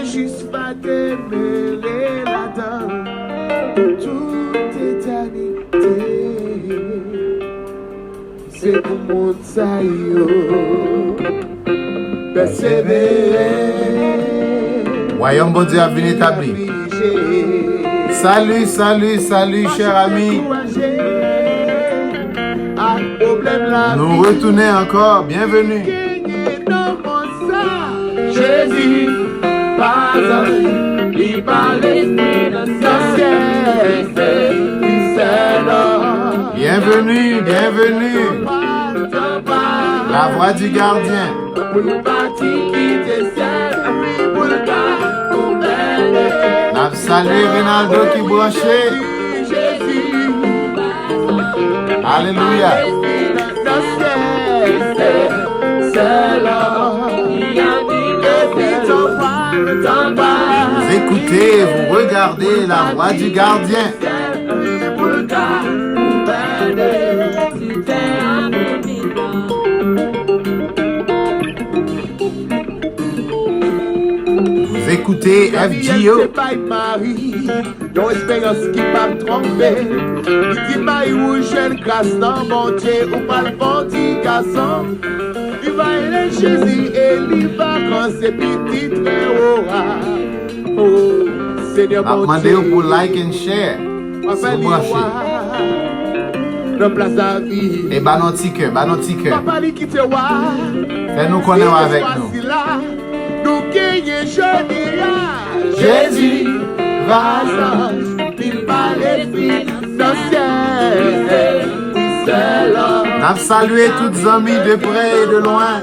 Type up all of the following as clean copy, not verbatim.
juste pas t'aimer là-dedans pour toute éternité. C'est pour mon saillot persévérer. Royaume bon Dieu a bien établi. Salut, salut, salut, chers amis. Nous retournons encore. Bienvenue. Jésus, pas il parle l'esprit de Bienvenue, bienvenue. La voix du gardien. Salut Rinaldo qui branché. Alléluia. Vous écoutez, vous regardez la voix du gardien. Vous écoutez FGO. Non espérance qui pas me tromper. Il dit pas où jeune grâce dans mon Dieu ou pas le petit garçon. Il va aller Jésus et il va quand c'est petit très haut. Oh, Seigneur mon Dieu. Demandez pour like and share. C'est branché. Remplace la vie. Et bah non ticket, bah non ticket. Papa lui qui te voit. Fais-nous connaître avec nous. Nous gagnons jeudi. Jésus va il va l'esprit dans ciel. N'a salué toutes les amis de près et de loin.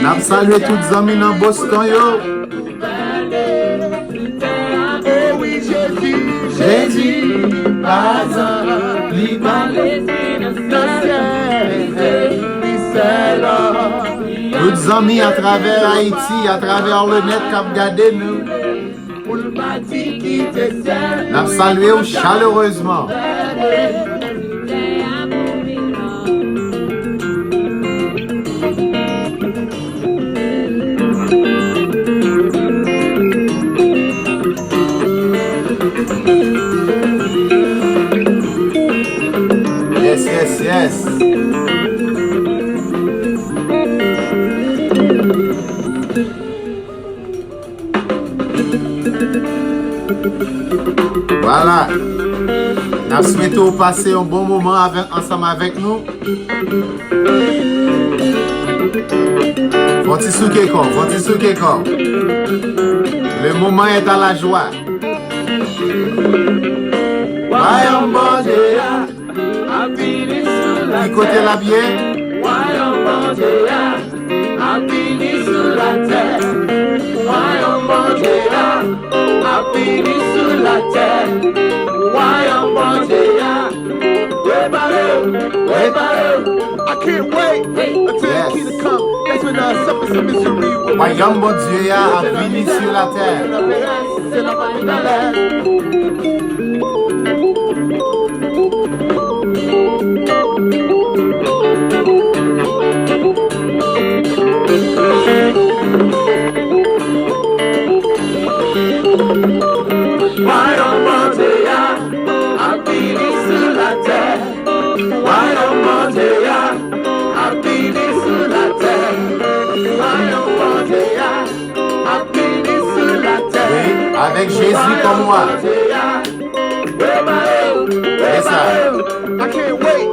N'a salué toutes les amis dans Boston yo. Oh oui Jésus, Jésus va il va l'esprit dans ciel. Toutes les amis à travers Haïti, à travers le net qui ont regardé nous. N'a salué chaleureusement. Yes, yes, yes. Voilà. Nous souhaitons passer un bon moment ensemble avec nous. Faut-il souquer corps, faut-il souquer corps. Le moment est à la joie. Voyons bon Dieu. Qui côté la bien? Voyons bon Dieu. Appini sur la terre. Voyons bon Dieu. Appini sur la terre. Voyons bon Dieu. I can't wait until the kingdom come. That's when suffer some misery. Voyons bon Dieu a venu sur la terre. Voyons bon Dieu a venu sur la terre. Voyons bon Dieu a venu sur la terre. Voyons bon Dieu a venu sur la terre. Oui, avec Jésus comme moi. C'est ça. I can't wait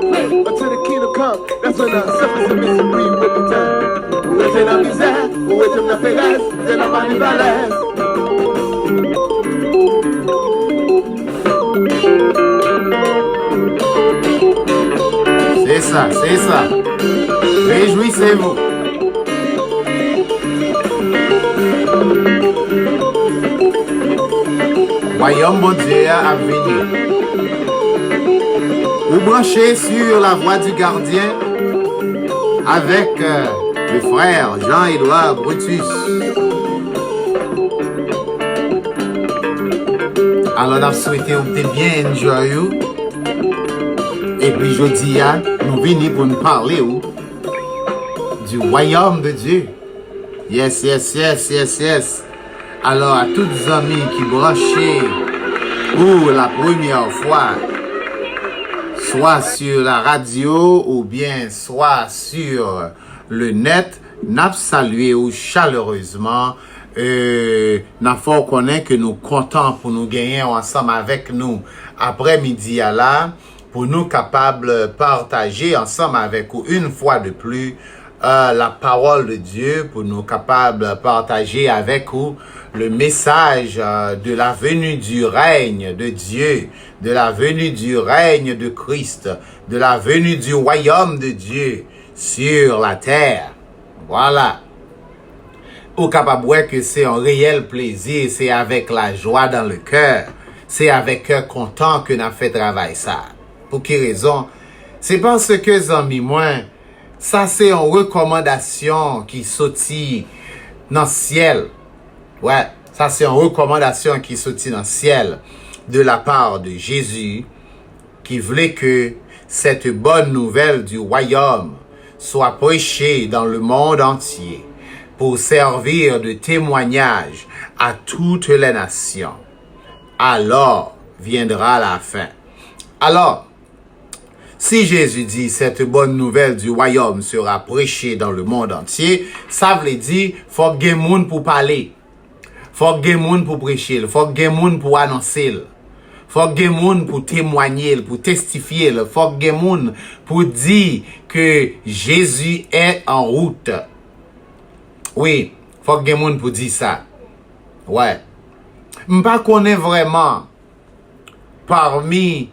until the kingdom come. That's when the suffers and misery will be done. Où est la misère? Où est la faiblesse? C'est la manipulation. C'est ça, c'est ça. Réjouissez-vous. Voyons bon Dieu à venir. Vous branchez sur la voix du gardien avec le frère Jean-Édouard Brutus. Alors, nous souhaitons bien joyeux. Et puis, je dis, nous venons pour nous parler du royaume de Dieu. Yes. Alors, à tous les amis qui branchaient pour la première fois, soit sur la radio ou bien soit sur le net, n'a salué ou chaleureusement. N'a fort connaît que nous comptons pour nous gagner ensemble avec nous après-midi à là, pour nous capables partager ensemble avec vous une fois de plus la parole de Dieu, pour nous capables partager avec vous le message de la venue du règne de Dieu, de la venue du règne de Christ, de la venue du royaume de Dieu sur la terre. Voilà. Au capable que c'est un réel plaisir, c'est avec la joie dans le cœur, c'est avec cœur content que nous fait travail ça. Pour quelle raison? C'est parce que, amis, moi, ça c'est une recommandation qui sortit dans le ciel. Ouais, ça c'est une recommandation qui sortit dans le ciel de la part de Jésus, qui voulait que cette bonne nouvelle du royaume soit prêchée dans le monde entier, pour servir de témoignage à toutes les nations. Alors viendra la fin. Alors, si Jésus dit cette bonne nouvelle du royaume sera prêchée dans le monde entier, ça veut dire faut qu'il y ait monde pour parler, faut qu'il y ait monde pour prêcher, faut qu'il y ait monde pour annoncer, faut qu'il y ait monde pour témoigner, pour testifier, faut qu'il y ait monde pour dire que Jésus est en route. Oui, faut que quelqu'un pour dire ça. Ouais. M'pas connaît vraiment parmi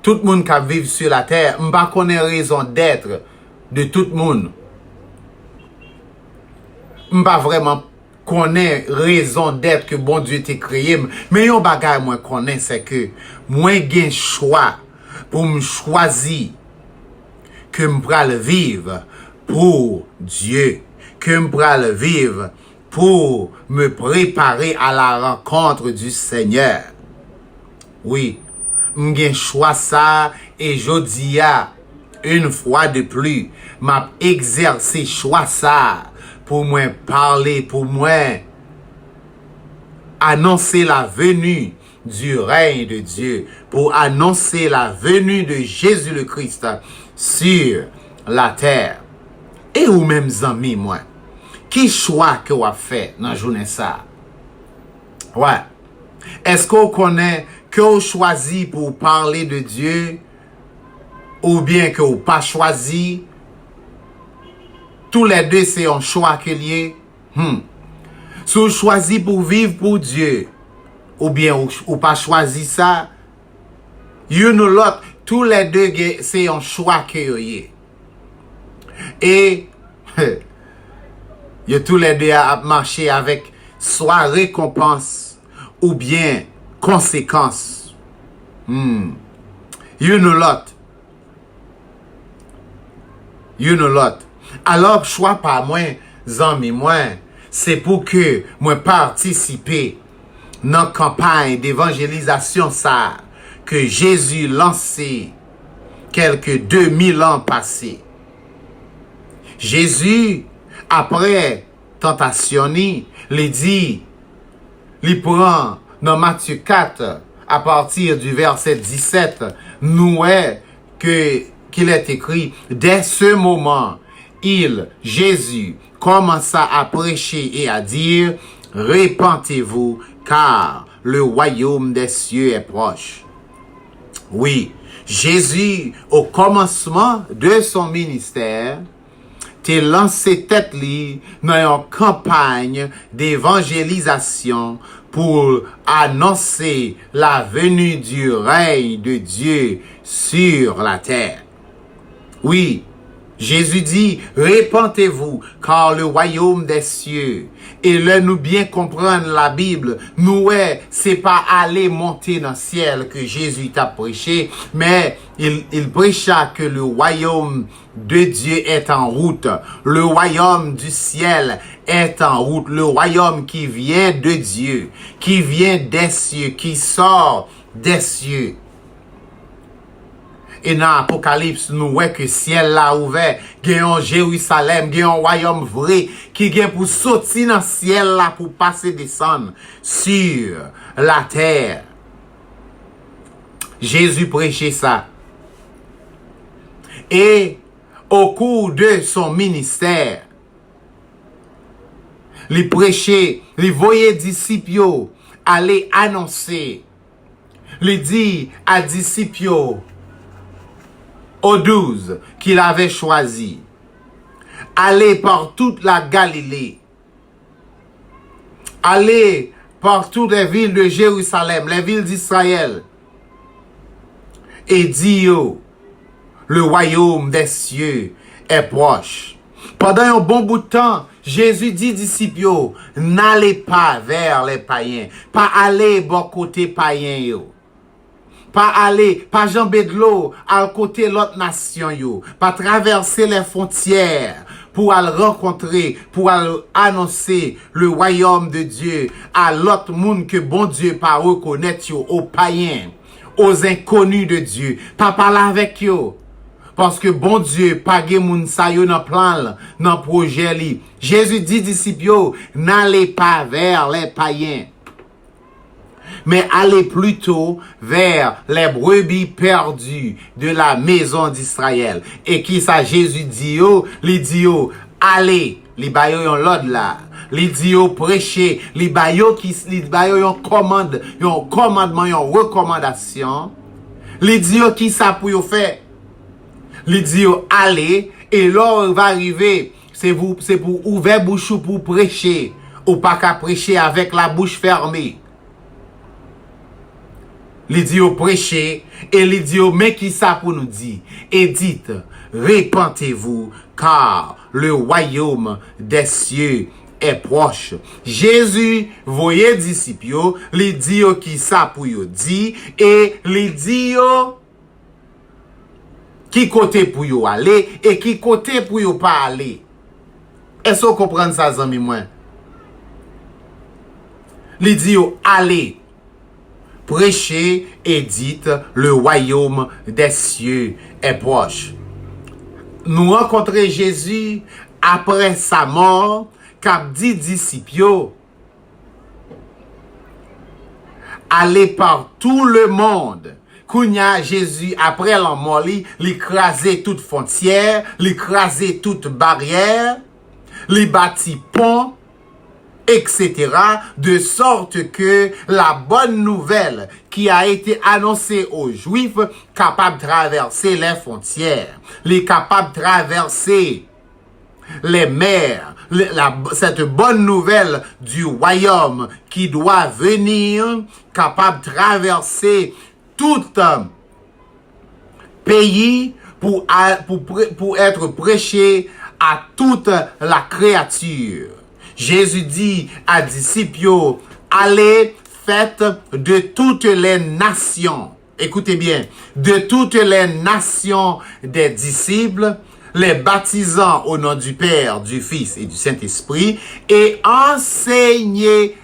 tout le monde qui vit sur la terre, m'pas connaît raison d'être de tout le monde. M'pas vraiment connaît raison d'être que bon Dieu t'a créé, mais yon bagay moi connaît c'est que moi gen choix pour me choisir que m'pral vivre pour Dieu, que m'pral vivre pour me préparer à la rencontre du Seigneur. Oui, m'gen choix ça et jodi a une fois de plus m'a exercé choix ça pour moi parler, pour moi annoncer la venue du règne de Dieu, pour annoncer la venue de Jésus le Christ sur la terre. Et ou même amis, moi, qui choix que vous avez fait dans la journée ça? Ouais. Est-ce qu'on connaît que vous choisi pour parler de Dieu ou bien que vous pas choisi? Tous les deux, c'est un choix que lié. Si vous choisi pour vivre pour Dieu ou bien ou pas choisi ça, you know l'autre, tous les deux, c'est un choix que vous avez. Et y a tous les deux à marcher avec soit récompense ou bien conséquence. You know lot. You know lot. Alors choix pas moi, zami moi, c'est pour que moi participer dans campagne d'évangélisation ça que Jésus lancé quelques 2000 ans passés. Jésus, après tentation, il dit, il prend dans Matthieu 4, à partir du verset 17, nous est qu'il est écrit, dès ce moment, Jésus, commença à prêcher et à dire, répentez-vous, car le royaume des cieux est proche. Oui, Jésus, au commencement de son ministère, t'es lancé tête li dans une campagne d'évangélisation pour annoncer la venue du règne de Dieu sur la terre. Oui, Jésus dit, répentez-vous, car le royaume des cieux, et là nous bien comprendre la Bible, nous c'est pas aller monter dans le ciel que Jésus t'a prêché, mais il prêcha que le royaume de Dieu est en route, le royaume du ciel est en route, le royaume qui vient de Dieu, qui vient des cieux, qui sort des cieux. Et dans l'Apocalypse, nous voyons que ciel là ouvert, il y a un Jérusalem, il y a un royaume vrai, qui vient pour sortir dans le ciel là, pour passer descendre sur la terre. Jésus prêchait ça. Et au cours de son ministère, les prêchait, les voyait disciples aller annoncer, les dit à disciples aux 12 qu'il avait choisi, aller par toute la Galilée, aller par toutes les villes de Jérusalem, les villes d'Israël, et dire, le royaume des cieux est proche. Pendant un bon bout de temps, Jésus dit aux disciples, n'allez pas vers les païens, pas aller bon côté païen yo. Pas aller, pas jamber de l'eau à côté l'autre nation yo, pas traverser les frontières pour aller rencontrer, pour aller annoncer le royaume de Dieu à l'autre monde que bon Dieu pas reconnaître yo, aux païens, aux inconnus de Dieu, pas parler avec yo. Parce que bon Dieu, pas gen moun sa yo nan plan, nan projet li. Jésus dit disciples, n'allez pas vers les païens, mais allez plutôt vers les brebis perdues de la maison d'Israël. Et qui ça Jésus dit yo, li dit yo, allez, li bayo yon l'ordre là. Li dit yo prêcher, li bayo yon commande, yon commandement, yon recommandation. Li dit yo qui ça pour yo faire. Li dit yo allez, et l'heure va arriver, c'est pour ouvrir bouche pour prêcher, ou pas qu'à prêcher avec la bouche fermée. Li dit yo prêcher, et li dit yo mais qui ça pour nous dire? Et dites, répentez-vous, car le royaume des cieux est proche. Jésus voyait disciples, li dit yo qui ça pour yo dit, et li dit yo qui côté pour yo aller et qui côté pour yo pas aller. Est-ce que vous comprenez ça, zami moi? Li dit yo allez, prêchez et dites le royaume des cieux est proche. Nous rencontrons Jésus après sa mort, qu'a dit disciples, allez par tout le monde. Kounya Jésus, après la mort, il crasait toute frontière, il crasait toute barrière, il bâtit pont, etc. De sorte que la bonne nouvelle qui a été annoncée aux Juifs, capable de traverser les frontières, les capable de traverser les mers, cette bonne nouvelle du royaume qui doit venir, capable de traverser tout pays pour être prêché à toute la créature. Jésus dit à disciples, allez, faites de toutes les nations, écoutez bien, de toutes les nations des disciples, les baptisant au nom du Père, du Fils et du Saint-Esprit, et enseignez-les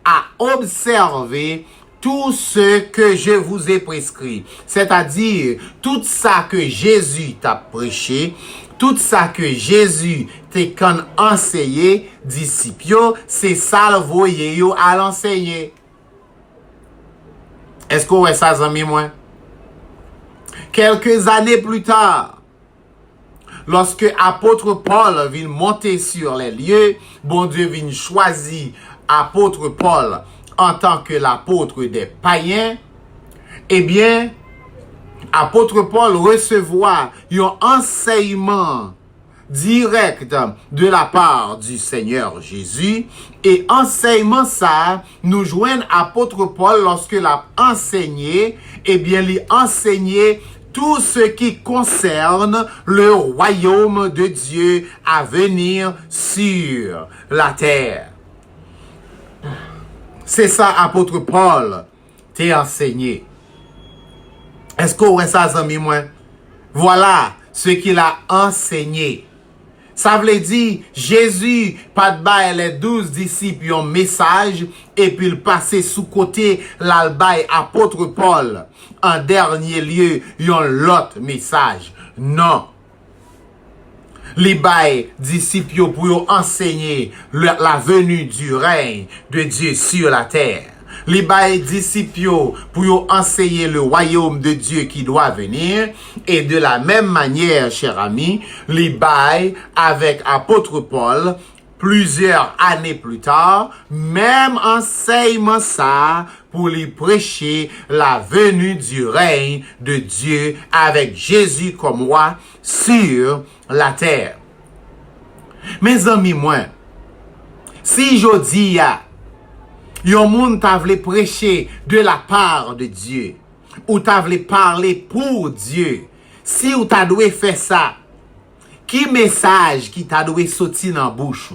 à observer tout ce que je vous ai prescrit. C'est-à-dire, tout ça que Jésus t'a prêché, tout ça que Jésus t'a enseigné, disciples, c'est ça le voyer à l'enseigner. Est-ce qu'on voit ça, amis, moi? Quelques années plus tard, lorsque apôtre Paul vient monter sur les lieux, bon Dieu vient choisir apôtre Paul en tant que l'apôtre des païens, eh bien, apôtre Paul recevoir un enseignement direct de la part du Seigneur Jésus, et enseignement ça, nous joignent apôtre Paul lorsque l'a enseigné, eh bien, lui enseigner tout ce qui concerne le royaume de Dieu à venir sur la terre. C'est ça, apôtre Paul t'a enseigné. Est-ce qu'on voit ça, amis, moi? Voilà ce qu'il a enseigné. Ça veut dire, Jésus, pas de bail les 12 disciples un message, et puis il passait sous côté l'albaï apôtre Paul, en dernier lieu, yon l'autre message. Non. Les bails disciples pour enseigner la venue du règne de Dieu sur la terre. Les bails disciples pour enseigner le royaume de Dieu qui doit venir. Et de la même manière, chers amis, les bails avec apôtre Paul, plusieurs années plus tard, même enseignement ça pour lui prêcher la venue du règne de Dieu avec Jésus comme roi sur la terre. Mes amis, moi, si je dis yon moun t'a vle prêcher de la part de Dieu, ou t'a vle parler pour Dieu, si ou t'a doué faire ça, qui message qui t'a doué sorti dans bouche?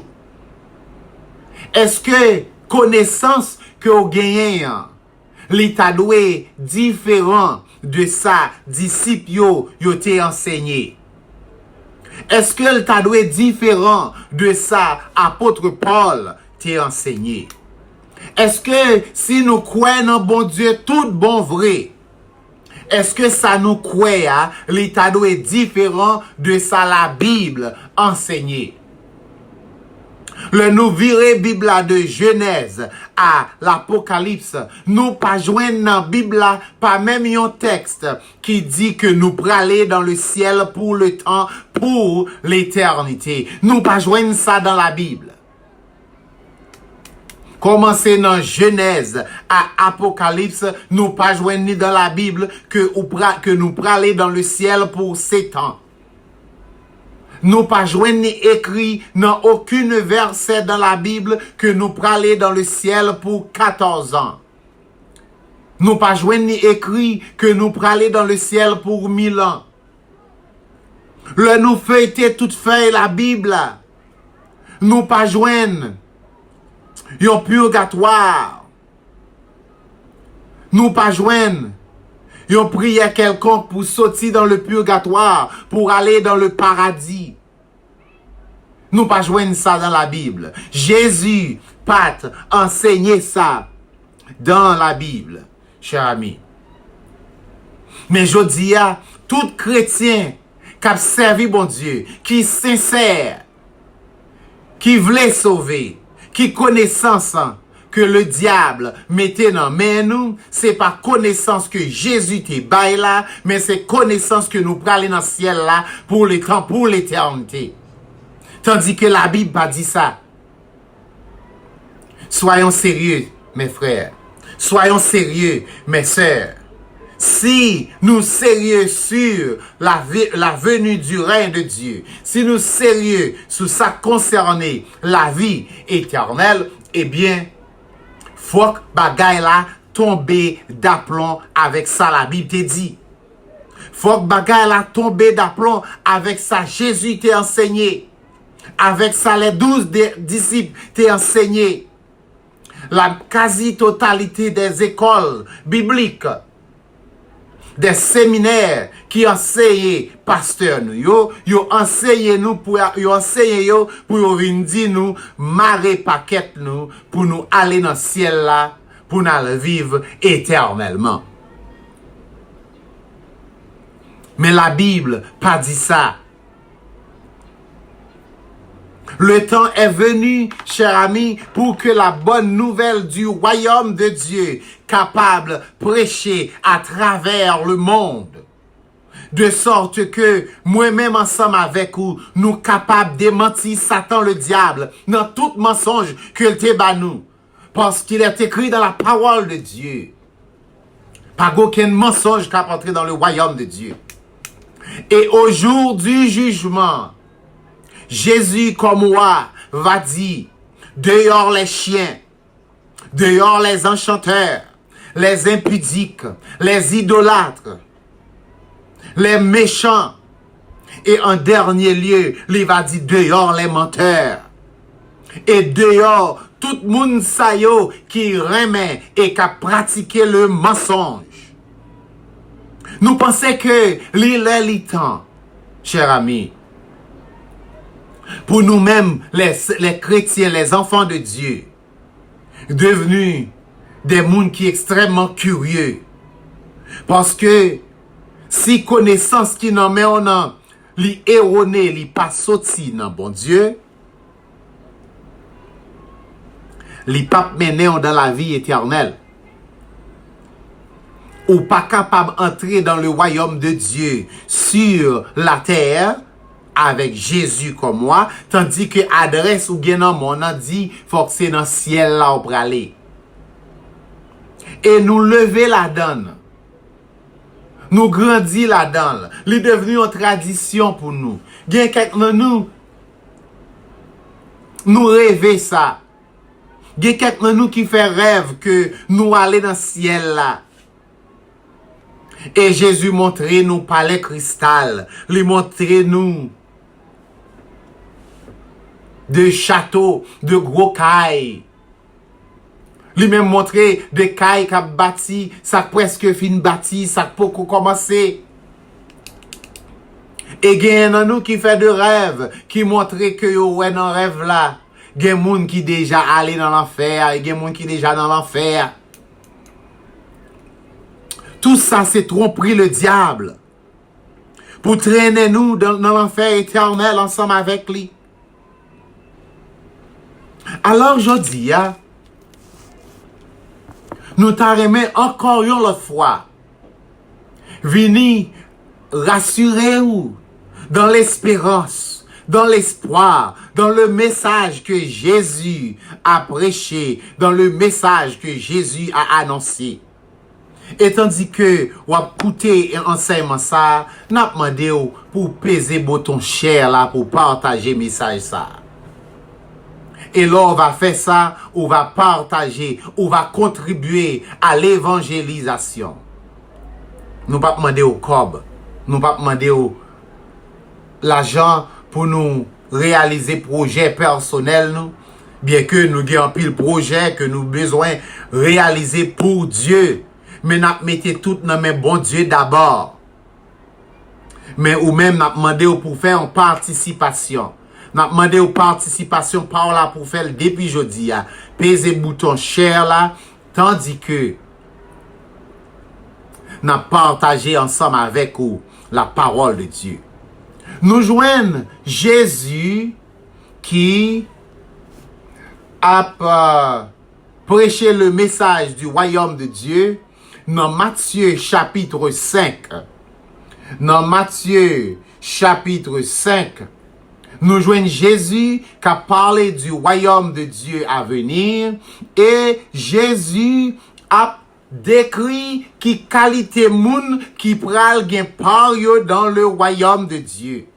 Est-ce que connaissance que ou gagne, li t'a doué différent de ça disciple yo t'ai enseigné? Est-ce que le t'a doué différent de ça apôtre Paul t'ai enseigné? Est-ce que si nous croyons en bon Dieu, tout bon vrai, est-ce que ça nous croit, l'état est différent de ça la Bible enseignée? Le nous virer Bible de Genèse à l'Apocalypse, nous pas joindre dans Bible pas même un texte qui dit que nous praler dans le ciel pour le temps, pour l'éternité. Nous pas joindre ça dans la Bible. Commencer dans Genèse à Apocalypse, nous pas joindre ni dans la Bible que nous praler dans le ciel pour 7 ans. Nous pas joindre ni écrit dans aucune verset dans la Bible que nous praler dans le ciel pour 14 ans. Nous pas joindre ni écrit que nous praler dans le ciel pour 1000 ans. Le nous feuilleter toute feuille la Bible. Nous pas joindre yon purgatoire. Nous pas joindre yon prière quelconque pour sortir dans le purgatoire, pour aller dans le paradis. Nous pas joindre ça dans la Bible. Jésus pas enseigné ça dans la Bible, cher ami. Mais je dis à tout chrétien qui a servi bon Dieu, qui est sincère, qui voulait sauver, qui connaissance que le diable mettait dans main nous, c'est pas connaissance que Jésus te baille là, mais c'est connaissance que nous prenons dans le ciel là pour le temps, pour l'éternité. Tandis que la Bible pas dit ça. Soyons sérieux, mes frères. Soyons sérieux, mes sœurs. Si nous sérieux sur la venue du règne de Dieu, si nous sérieux sur ça concerné la vie éternelle, eh bien, faut que bagay la tombe d'aplomb avec ça la Bible te dit. Faut que bagay la tombe d'aplomb avec ça Jésus t'a enseigné. Avec ça les 12 disciples t'a enseigné. La quasi-totalité des écoles bibliques, des séminaires qui enseignent pasteur nous yo enseignent nous pour venir dire nous marrer paquet nous pour nous aller dans le ciel là pour nous vivre éternellement. Mais la Bible pas dit ça. Le temps est venu, chers amis, pour que la bonne nouvelle du royaume de Dieu, capable de prêcher à travers le monde, de sorte que moi-même ensemble avec vous, nous capables de démentir Satan le diable dans tout mensonge qu'il te bat nous. Parce qu'il est écrit dans la parole de Dieu. Pas aucun mensonge qui a entré dans le royaume de Dieu. Et au jour du jugement, Jésus comme roi va dire, dehors les chiens, dehors les enchanteurs, les impudiques, les idolâtres, les méchants. Et en dernier lieu, il va dire dehors les menteurs. Et dehors tout le monde sayo qui remet et qui a pratiqué le mensonge. Nous pensons que l'île est temps, chers amis, pour nous-mêmes, les chrétiens, les enfants de Dieu, devenus des mondes qui sont extrêmement curieux, Parce que si connaissance qui n'en met en an, li erroné, li pas sorti nan bon Dieu, li pas mené dans la vie éternelle. Ou pas capable d'entrer dans le royaume de Dieu sur la terre avec Jésus comme moi, tandis que adresse ou bien dans mon a dit, faut que c'est dans le ciel là ou aller. Et nous lever la donne. Nous grandir la donne. Il est devenu une tradition pour nous. Bien quelqu'un nous rêver ça. Bien quelqu'un nous qui fait rêve que nous aller dans le ciel là. Et Jésus montrait nous palais cristal. Il montrait nous de châteaux, de gros cailles. Lui-même montré des cailles qu'a bâti, ça presque fin bâti, ça peut commencer. Et il y a nous qui fait de rêve, qui montre que yo ouais dans rêve là. Il y a des gens qui déjà allé dans l'enfer, il y a des gens qui déjà dans l'enfer. Tout ça c'est tromperie le diable. Pour traîner nous dans l'enfer éternel ensemble avec lui. Alors je dis, nous t'arrêtons encore une autre fois. Vini rassurer vous dans l'espérance, dans l'espoir, dans le message que Jésus a prêché, dans le message que Jésus a annoncé. Et tandis que vous écoutez un enseignement ça, n'a demandé pour peser bouton share là pour partager message ça. Et là, on va faire ça, on va partager, on va contribuer à l'évangélisation. Nous pas demander au cob, nous pas demander l'argent pour nous réaliser projet personnel nous, bien que nous ayons pile projet que nous besoin réaliser pour Dieu, mais nous mettez tout dans mes bon Dieu d'abord. Mais ou même nous demander pour faire une participation. N'a demandé aux participation par là pour faire depuis jeudi à peser bouton share là tandis que n'a partagé ensemble avec vous la parole de Dieu. Nous joignons Jésus qui a prêché le message du royaume de Dieu dans Matthieu chapitre 5. Dans Matthieu chapitre 5, nous joignons Jésus qui a parlé du royaume de Dieu à venir et Jésus a décrit qui qualité moun qui pral gen part yo dans le royaume de Dieu.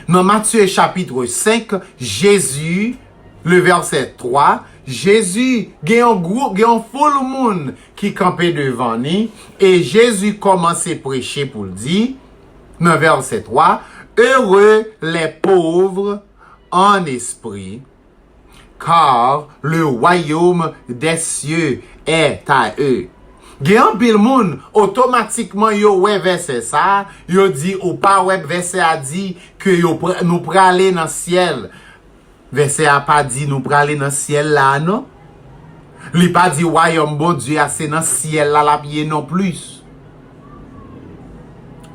Dans Matthieu chapitre 5, Jésus, le verset 3, Jésus gen un groupe, gen un full moun qui campait devant lui et Jésus commençait à prêcher pour le dire, dans verset 3, heureux les pauvres en esprit, car le royaume des cieux est à eux. Gen pile moun automatiquement yo ouais verset ça, yo dit ou pas ouais verset a dit que yo nous praler dans ciel. Verset a pas dit nous praler dans ciel là non. Li pas dit royaume bon Dieu c'est dans ciel là la pied non plus.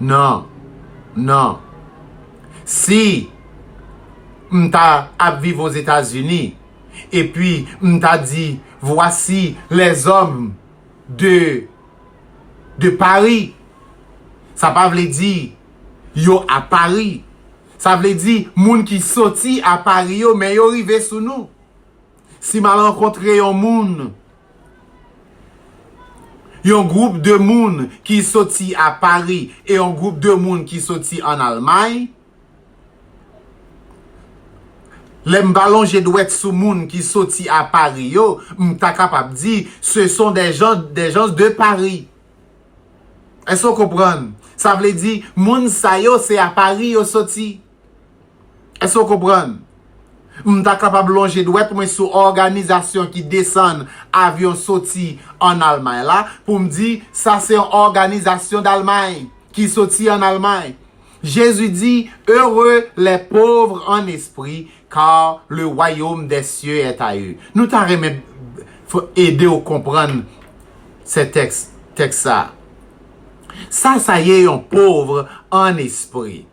Non. Non. Si m'ta à vivre aux États-Unis et puis m'ta dit voici les hommes de Paris, ça pas veut dire yo à Paris, ça veut dire moun qui sorti à Paris yo mais yo rivé sous nous. Si mal rencontré un moun, un groupe de moun qui sorti à Paris et un groupe de moun qui sorti en Allemagne, les ballons je dois être sous moun qui sorti à Paris yo, m'ta capable dire ce sont des gens de Paris. Est-ce que vous comprenez? Ça veut dire moun sa yo c'est à Paris yo sorti. Est-ce que vous comprenez? M'ta capable longer doit être sous organisation qui descend avion sorti en Allemagne là pour me dire ça c'est une organisation d'Allemagne qui sorti en Allemagne. Jésus dit heureux les pauvres en esprit car le royaume des cieux est à eux. Nous t'arrêtons faut aider à comprendre ces textes ça. Ça y est, un pauvre en esprit.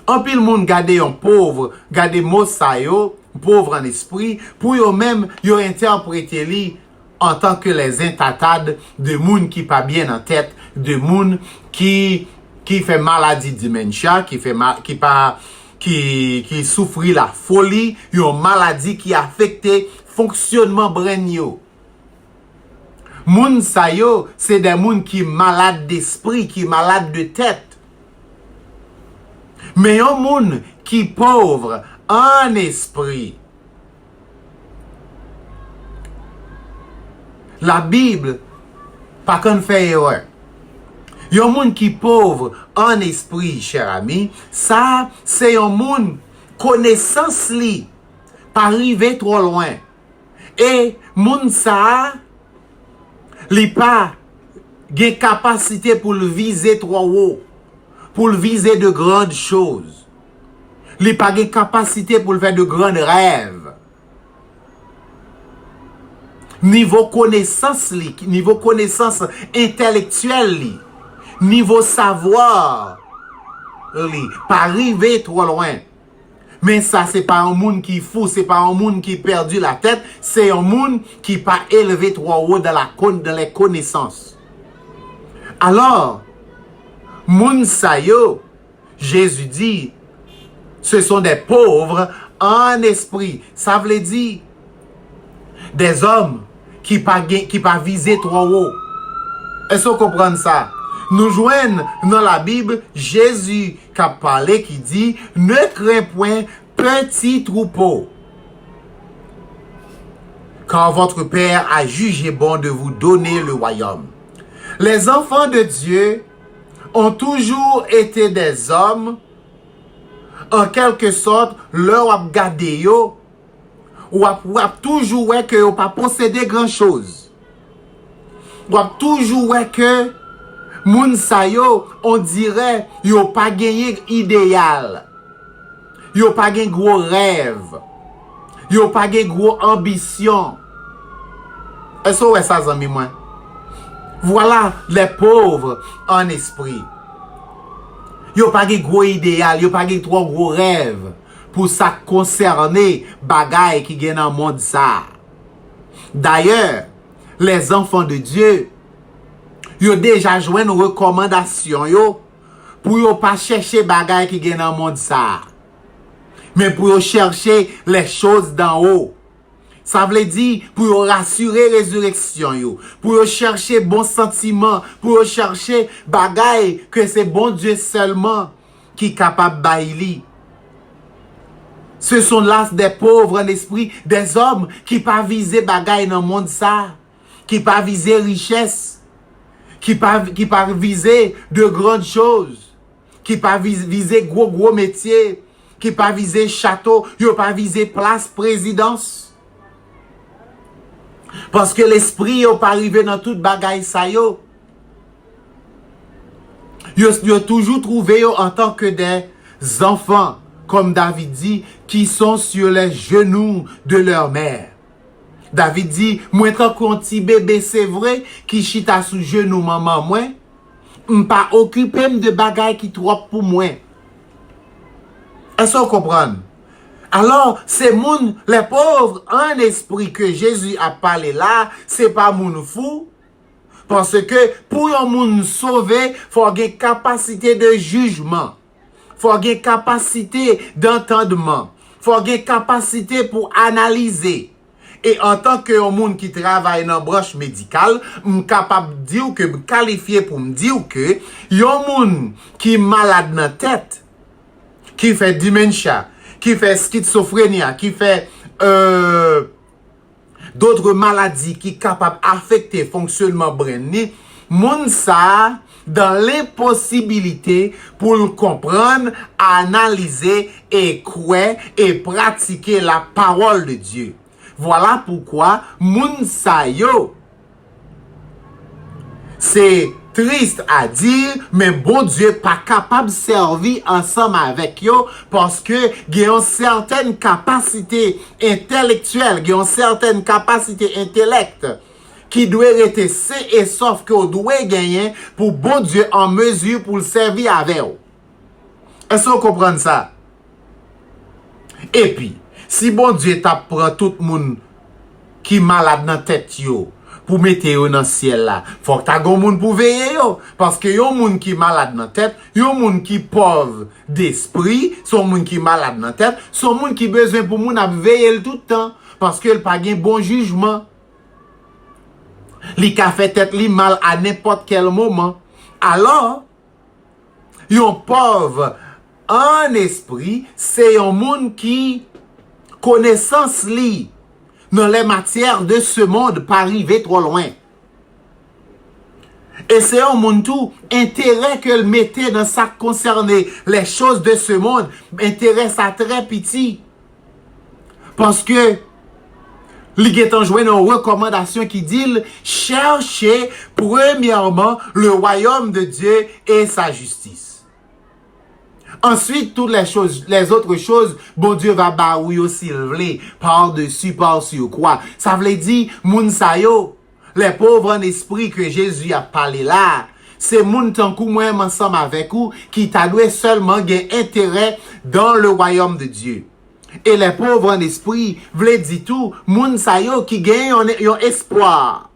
En pile monde gade un pauvre, gade mot ça yo, pauvre en esprit, pour eux même yo interpréter li en tant que les intatades de moun qui pas bien en tête, de moun qui fait maladie dementia, qui souffre la folie, une maladie qui affecte fonctionnement brain yo. Moun sa yo, c'est des moun qui malade d'esprit, qui malade de tête. Mais un moun qui pauvre en esprit. La Bible, pas qu'on fait erreur. Yon moun qui pauvre en esprit, cher ami, ça, c'est un moun connaissance li, pas arriver trop loin. Et moun ça, li pas gen capacité pour le viser trop haut, pour le viser de grandes choses. Li pas gen capacité pour le faire de grands rêves. Niveau connaissance li, niveau connaissance intellectuelle li, niveau savoir li, pas arriver trop loin. Mais ça, c'est pas un monde qui fou, c'est pas un monde qui perdu la tête, c'est un monde qui pas élevé trop haut dans les connaissances. Alors, moun sa yo, Jésus dit, ce sont des pauvres en esprit. Ça veut dire des hommes qui pas visé trop haut. Est-ce que vous comprenez ça? Nous joignons dans la Bible Jésus qui a parlé, qui dit, ne crains point, petit troupeau, car votre Père a jugé bon de vous donner le royaume. Les enfants de Dieu ont toujours été des hommes, en quelque sorte, leur a gardé yo, ou a toujours ouais que yo pas possédé grand chose. Ou a toujours ouais que moun sa yo, on dirait, yo pas gagné idéal. Yo pas gagné gros rêve. Yo pas gagné gros ambition. Est-ce que ça, zami moi? Voilà les pauvres en esprit. Yo pas gagné gros idéal, yo pas gagné trop gros rêve pour ça concerner bagay qui gagne dans le monde ça. D'ailleurs, les enfants de Dieu, yo déjà joué une recommandation yo pour yo pas chercher bagay qui gagne dans le monde ça, mais pour yo chercher les choses d'en haut. Ça veut dire pour yo rassurer résurrection yo, pour yo chercher bon sentiment, pour yo chercher bagay que c'est bon Dieu seulement qui capable bailler. Ce sont là des pauvres en esprit, des hommes qui pas viser bagay dans le monde ça, qui pas viser richesse, qui pas viser de grandes choses, qui pas viser gros métiers, qui pas viser château, yo pas viser place présidence. Parce que l'esprit yo pas arrivé dans toute bagaille ça yo. Yo toujours trouvé yo en tant que des enfants, comme David dit, qui sont sur les genoux de leur mère. David dit, moi quand un petit bébé c'est vrai, qui chita sous genou maman moi, m'pas occupé de bagaille qui trop pour moi. Est-ce que vous comprenez? Alors, c'est moun, les pauvres en esprit que Jésus a parlé là, c'est pas moun fou. Parce que pour un moun sauvé, faut avoir capacité de jugement. Faut avoir capacité d'entendement. Faut avoir capacité pour analyser. Et en tant que un moun qui travaille dans la branche médicale, je suis capable de dire que, me qualifier pour me dire que, yon moun qui est malade dans la tête, qui fait dementia, qui fait schizophrénie, qui fait d'autres maladies qui sont capables d'affecter le fonctionnement brain, moun ça dans l'impossibilité pour le comprendre, analyser et croire et pratiquer la parole de Dieu. Voilà pourquoi moun sa yo, c'est triste à dire, mais bon Dieu pas capable de servir ensemble avec yo parce que il y a une certaine capacité intellectuelle, il y a une certaine capacité intellect qui doit rester sain et sauf que vous doit gagner pour bon Dieu en mesure pour le servir avec vous. Est-ce que vous comprenez ça? Et puis, si bon Dieu t'apprend tout le monde qui est malade dans la tête yo, pour mettre yo dans le ciel là, faut que t'as un monde pour veiller yo. Parce que yon monde qui est malade dans la tête, yon monde qui est pauvre d'esprit, son monde qui est malade dans la tête, son monde qui besoin pour moun à veiller tout le temps. Parce que il pas gen bon jugement. Li ka fait tête li mal à n'importe quel moment. Alors, yon pauvre en esprit, c'est un monde qui connaissance li dans les matières de ce monde pas arriver trop loin. Et c'est un monde tout intérêt que le mettait dans ça concerner les choses de ce monde, intérêt ça très petit. Parce que il est en joué une recommandation qui dit cherchez premièrement le royaume de Dieu et sa justice. Ensuite, toutes les autres choses, bon Dieu va baoui aussi le par-dessus quoi. Ça veut dire, moun sa yo, les pauvres en esprit que Jésus a parlé là, c'est moun tant kou moi ensemble avec vous, qui t'a doué seulement gain intérêt dans le royaume de Dieu. Et les pauvres en esprit, vle dit tout, moun sa yo qui gagne un espoir.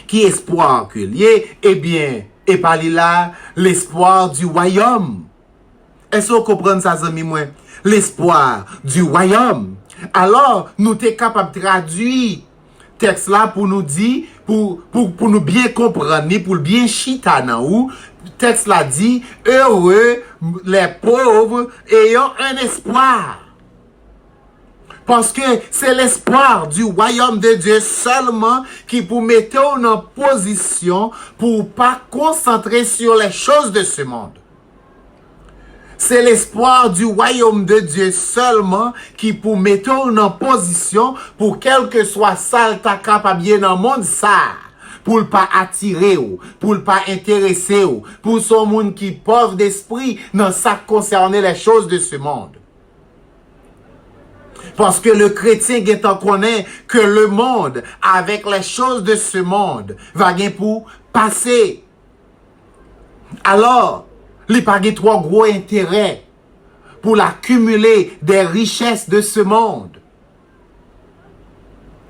Qui espoir que lié, eh bien, et par là, l'espoir du royaume. Est-ce que vous comprenez ça, amis, moi? L'espoir du royaume. Alors, nous sommes capables de traduire texte là pour nous dire, pour nous bien comprendre, pour bien chita nan ou, texte là dit, heureux les pauvres ayant un espoir. Parce que c'est l'espoir du royaume de Dieu seulement qui pour mettre en position pour pas concentrer sur les choses de ce monde. C'est l'espoir du royaume de Dieu seulement qui pour mettre en position pour quel que soit ça le ta capable bien dans le monde ça. Pour ne pas attirer ou, pour ne pas intéresser ou, pour son monde qui est pauvre d'esprit dans ça concerner les choses de ce monde. Parce que le chrétien en connaît que le monde, avec les choses de ce monde, va bien pour passer. Alors, il n'y a pas trop gros intérêt pour l'accumuler des richesses de ce monde.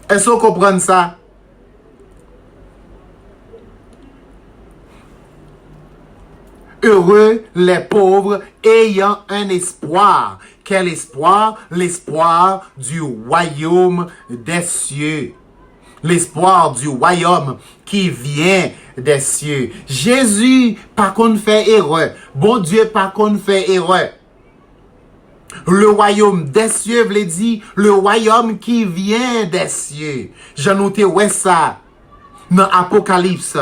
Est-ce que vous comprenez ça? Heureux les pauvres ayant un espoir. Quel espoir? L'espoir du royaume des cieux. L'espoir du royaume qui vient des cieux. Jésus, pas qu'on fait erreur. Bon Dieu, pas qu'on fait erreur. Le royaume des cieux, veut dire le royaume qui vient des cieux. J'ai noté ouais ça dans Apocalypse.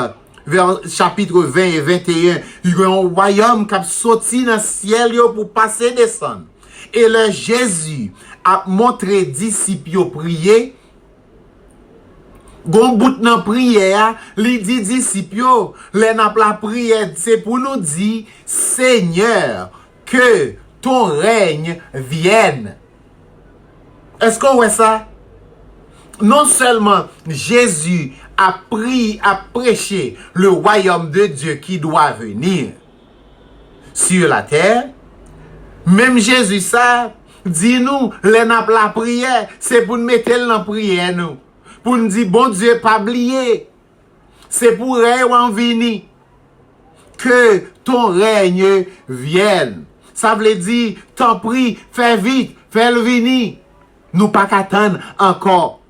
Vers chapitre 20 et 21, il y a un royaume qui a sorti dans le ciel pour passer descendre. Et le Jésus a montré disciples prier. Gon bout nan prière, li dit disciples, les n'a la prière, c'est pour nous dire, Seigneur, que ton règne vienne. Est-ce qu'on voit ça? Non seulement Jésus a prêché le royaume de Dieu qui doit venir sur la terre, même Jésus ça, dit nous, les n'a la prière, c'est pour nous mettre dans la prière nous. Pour nous dire, bon Dieu, pas oublier. C'est pour en venir. Que ton règne vienne. Ça veut dire, t'en prie, fais vite, fais le venir. Nous pas qu'attendre encore.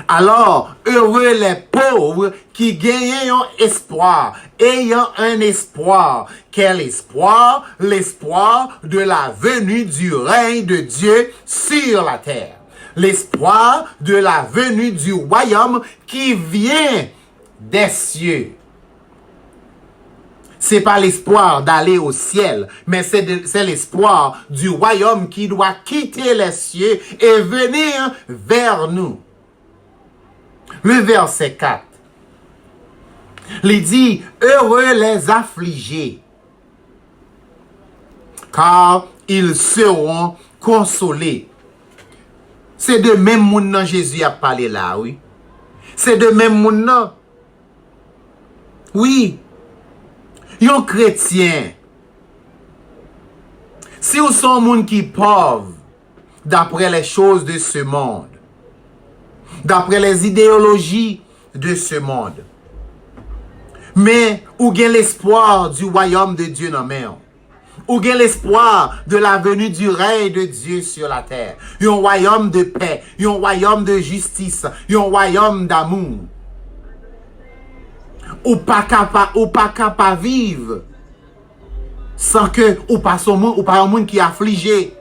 Alors, heureux les pauvres qui gagnent un espoir, ayant un espoir. Quel espoir? L'espoir de la venue du règne de Dieu sur la terre. L'espoir de la venue du royaume qui vient des cieux. C'est pas l'espoir d'aller au ciel, mais c'est l'espoir du royaume qui doit quitter les cieux et venir vers nous. Le verset 4. Il dit, heureux les affligés, car ils seront consolés. C'est de même moun nan Jésus a parlé là, oui. C'est de même moun nan. Oui. Yon chrétien. Si vous sont moun qui pauvre, d'après les choses de ce monde, d'après les idéologies de ce monde, mais ou gen l'espoir du royaume de Dieu dans mer, ou gen l'espoir de la venue du règne de Dieu sur la terre, un royaume de paix, un royaume de justice, un royaume d'amour, ou pas capable vivre sans que ou pas un monde qui est affligé.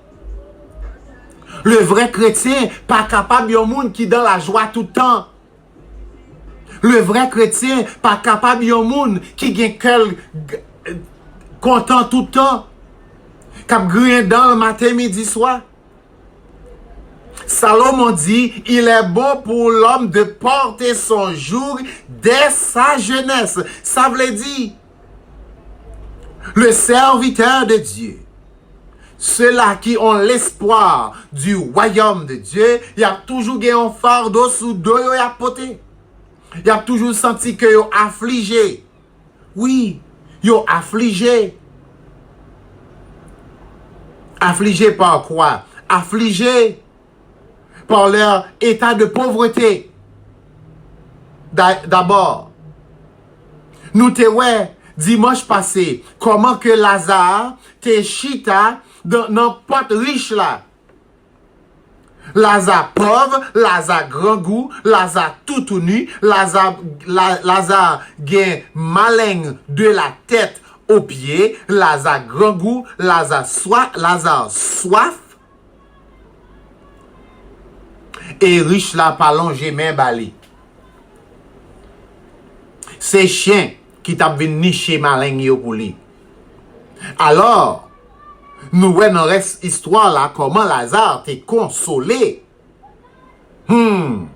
Le vrai chrétien pas capable un monde qui dans la joie tout le temps. Le vrai chrétien pas capable un monde qui gagne cœur content tout le temps. Cap dans le matin, midi, soir. Salomon dit, il est bon pour l'homme de porter son jour dès sa jeunesse. Ça veut dire, le serviteur de Dieu, ceux-là qui ont l'espoir du royaume de Dieu, il y a toujours un fardeau sous deux y a porté. Il a toujours senti que yo affligé. Oui, yo affligé. Affligé par quoi? Affligé par leur état de pauvreté. D'abord, nous te ouais dimanche passé, comment que Lazare te chita dans n'importe riche là. Lazare pauvre, Lazare grand goût, Lazare tout nu, Lazare gain malin de la tête aux pieds, Lazare grand goût, Lazare soif. Et riche là pas longé main balé. C'est chien qui t'a venu nicher malin yo pour lui. Alors, nous voyons dans reste histoire là comment Lazare t'est consolé. Nous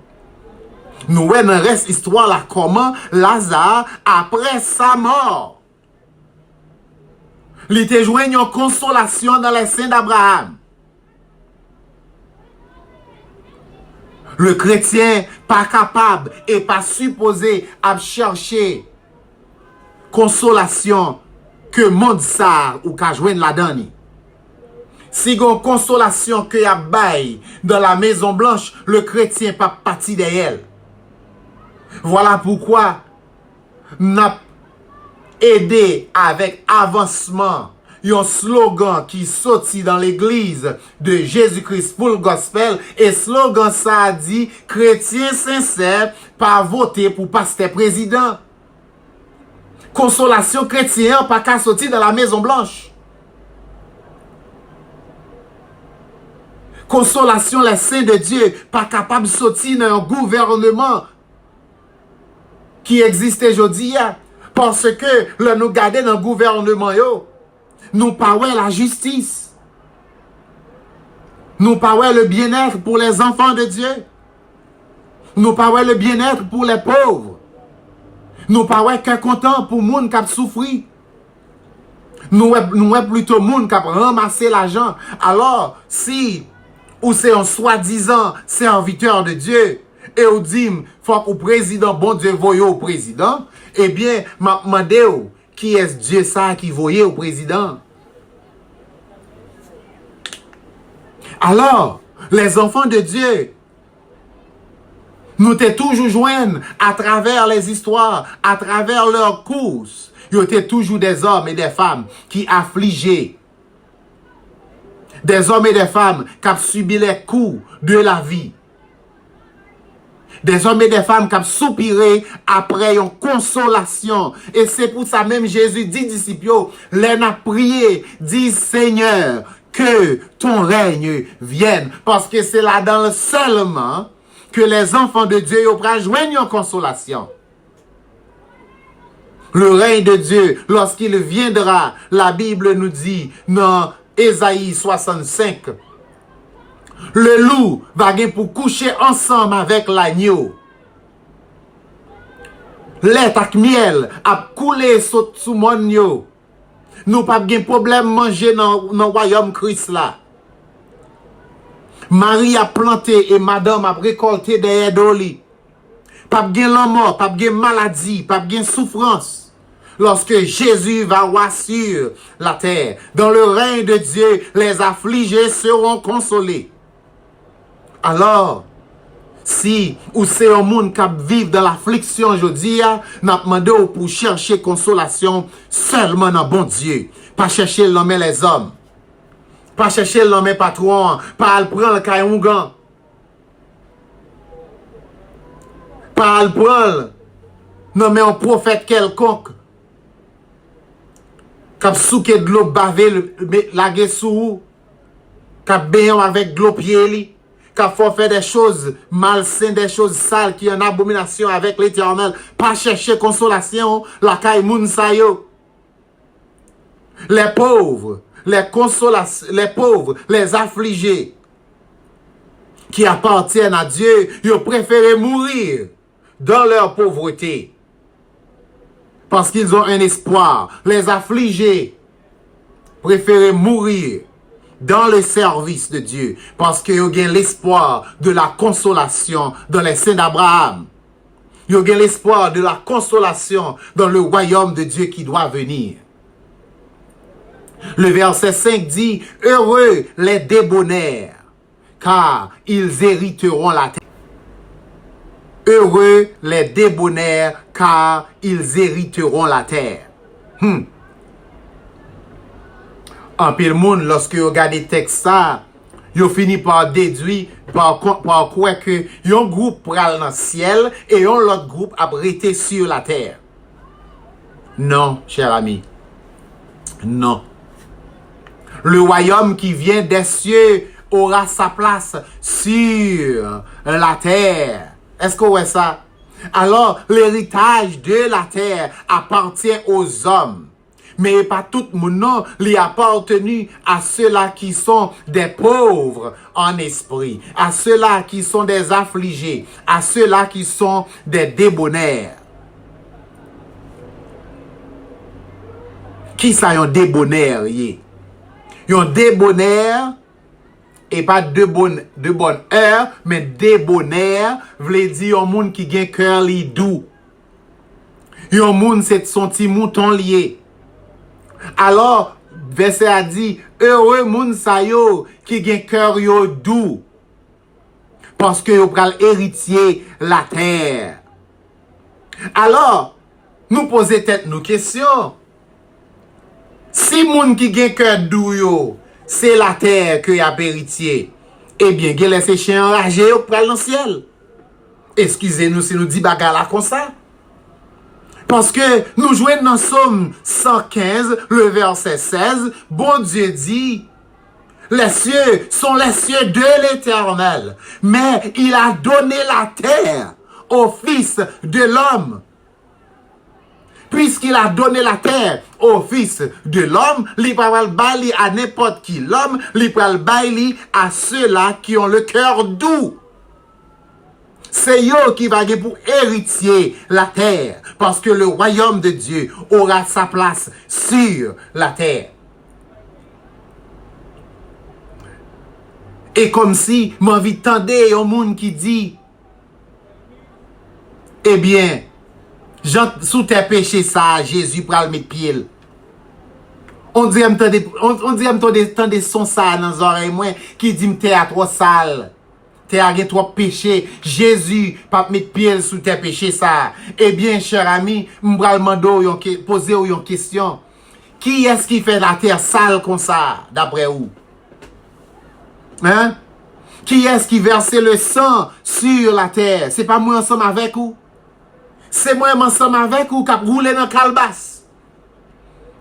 voyons dans reste histoire là comment Lazare après sa mort, il était joué une consolation dans les seins d'Abraham. Le chrétien pas capable et pas supposé à chercher consolation que monde ça ou qu'a joindre la dernière. Si gon consolation que y a bail dans la Maison Blanche, le chrétien pas parti d'elle. Voilà pourquoi n'a aidé avec avancement un slogan qui sorti dans l'église de Jésus-Christ full gospel et slogan ça a dit chrétien sincère pas voter pour pasteur président. Consolation chrétien pas qu'à sortir dans la Maison Blanche. Consolation les saints de Dieu pas capable de sortir dans un gouvernement qui existe aujourd'hui parce que le nous garder dans le gouvernement yo nous pas la justice, nous pas le bien-être pour les enfants de Dieu, nous pas le bien-être pour les pauvres, nous pas qu'un content pour monde qui a souffri, nous plutôt monde qui a ramassé l'argent. Alors si ou c'est un soi-disant serviteur de Dieu et on dit faut que le président bon Dieu voye au président, eh bien m'a demandé qui est Dieu ça qui voyait au président? Alors, les enfants de Dieu, nous t'es toujours joints à travers les histoires, à travers leurs courses. Ils étaient toujours des hommes et des femmes qui affligeaient. Des hommes et des femmes qui ont subi les coups de la vie. Des hommes et des femmes qui ont soupiré après une consolation. Et c'est pour ça même Jésus dit disciples, les n'a prié, dit Seigneur, que ton règne vienne. Parce que c'est là-dedans seulement que les enfants de Dieu pourront joindre une consolation. Le règne de Dieu, lorsqu'il viendra, la Bible nous dit dans Ésaïe 65, le loup va pour coucher ensemble avec l'agneau. lait ak miel ap coulé sous mon yo. Nous pas de problème manger dans le royaume Christ là. Marie a planté et madame a récolté des doli. Pas de la mort, pas de maladie, pas de souffrance. Lorsque Jésus va roi sur la terre, dans le règne de Dieu, les affligés seront consolés. Alors, si ou c'est un monde qui vit dans l'affliction aujourd'hui, n'a demandé pour chercher consolation seulement dans bon Dieu, pas chercher l'homme et les hommes, pas chercher l'homme et patron, pas le prendre le caillongan, pas le prendre nommer un prophète quelconque, qui souke de l'eau bavé la sous, qui béant avec de l'eau pied, qui faut faire des choses malsaines, des choses sales, qui en abomination avec l'Éternel, pas chercher consolation, la caille moun sa yo. Les pauvres, les pauvres, les affligés, qui appartiennent à Dieu, ils préfèrent mourir dans leur pauvreté. Parce qu'ils ont un espoir. Les affligés préfèrent mourir dans le service de Dieu. Parce qu'ils ont l'espoir de la consolation dans les saints d'Abraham. Ils ont l'espoir de la consolation dans le royaume de Dieu qui doit venir. Le verset 5 dit, « Heureux les débonnaires, car ils hériteront la terre. » Heureux les débonnaires, car ils hériteront la terre. En pile monde, lorsque vous regardez le texte, vous finissez par déduire, par quoi que un groupe pral dans le ciel et un autre groupe a rester sur la terre. Non, cher ami. Non. Le royaume qui vient des cieux aura sa place sur la terre. Est-ce que vous voyez ça? Alors, l'héritage de la terre appartient aux hommes. Mais pas tout le monde, non, il appartenu à ceux-là qui sont des pauvres en esprit, à ceux-là qui sont des affligés, à ceux-là qui sont des débonnaires. Qui ça yon débonnaire? Yon débonnaire, et pas de bonne heure, mais débonnaire, vle dire yon moun qui gen cœur li doux. Yon moun c'est son petit mouton lié. Alors, verset a dit, heureux moun sa yo qui gen cœur yo doux. Parce que yo pral héritier la terre. Alors, nous poser tête nous question. Si moun qui gen cœur doux yo, c'est la terre que y a héritier, eh bien, gen laisse chien enragé yo pral dans le ciel. Excusez-nous si nous dit bagala comme ça. Parce que nous jouons dans Somme 115, le verset 16, bon Dieu dit, les cieux sont les cieux de l'Éternel, mais il a donné la terre au Fils de l'homme. Puisqu'il a donné la terre au Fils de l'homme, il pral bailler à n'importe qui l'homme, il pral bailler à ceux-là qui ont le cœur doux. C'est eux qui va pour héritier la terre, parce que le royaume de Dieu aura sa place sur la terre. Et comme si m'envie tendait au monde qui dit, eh bien, sous tes péchés ça, Jésus pral mettre pied. On dit m'tendez son ça dans les oreilles moi qui dit m'te à trop sale. T'es à trop péché, Jésus pas mettre pied sous tes péchés ça. Eh bien, cher ami, m'bral mando poser une question. Qui est-ce qui fait la terre sale comme ça d'après vous? Hein? Qui est-ce qui verse le sang sur la terre? C'est pas moi ensemble avec vous? C'est moi ensemble avec vous qui roule dans calebasse.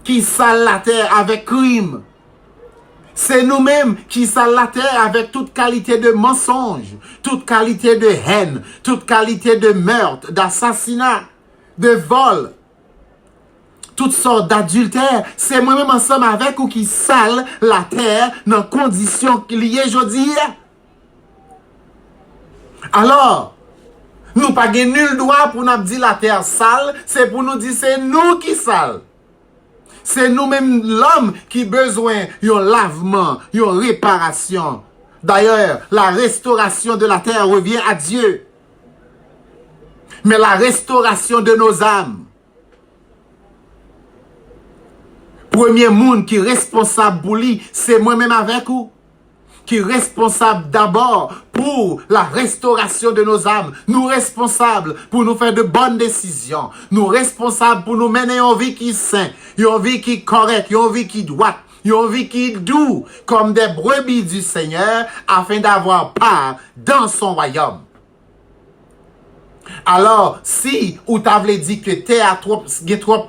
Qui sale la terre avec crime. C'est nous-mêmes qui salent la terre avec toute qualité de mensonge, toute qualité de haine, toute qualité de meurtre, d'assassinat, de vol, toutes sortes d'adultères. C'est moi-même ensemble avec vous qui salent la terre dans conditions liées aujourd'hui. Alors, Nous pas nul droit pour nous dire la terre sale, c'est pour nous dire c'est nous qui sale. C'est nous-mêmes l'homme qui besoin d'un lavement, d'une réparation. D'ailleurs, la restauration de la terre revient à Dieu. Mais la restauration de nos âmes, premier monde qui est responsable pour lui, c'est moi-même avec vous. Qui est responsable d'abord pour la restauration de nos âmes. Nous responsables pour nous faire de bonnes décisions. Nous responsables pour nous mener une vie qui est sainte, une vie qui est correcte, une vie qui est droite, une vie qui est douce, comme des brebis du Seigneur, afin d'avoir part dans son royaume. Alors, si ou t'avais dit que t'es à trop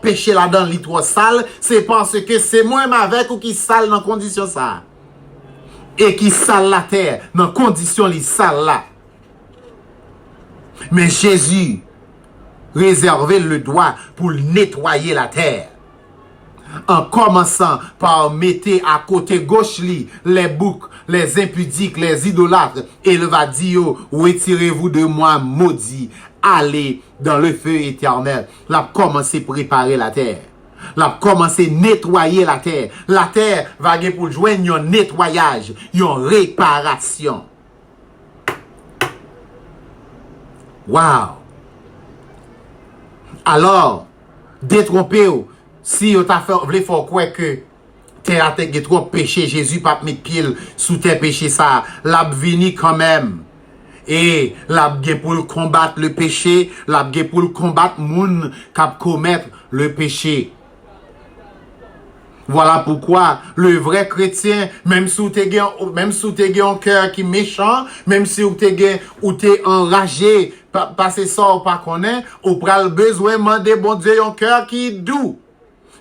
péché là-dedans, li trop sale, c'est parce que c'est moi-même avec ou qui sale dans condition ça. Et qui sale la terre, dans condition li sale là. Mais Jésus réservait le doigt pour nettoyer la terre. En commençant par mettre à côté gauche li, les boucs, les impudiques, les idolâtres, et il va dire, retirez-vous de moi, maudit, allez dans le feu éternel. Là, commencer à préparer la terre. Là, commencer à nettoyer la terre. La terre va pour joindre un nettoyage, une réparation. Wow! Alors, détrompez-vous. Si vous voulez faire quoi que t'as trop péché, Jésus pas mettre pied sous tes péchés ça, l'a vini quand même. Et l'a pour combattre le péché, l'a pour combattre moun qui commettre le péché. Voilà pourquoi le vrai chrétien, même si tu as un cœur qui est méchant, même si tu es enragé, parce que ça ou pas connaît, ou pral besoin demander bon Dieu un cœur qui est doux.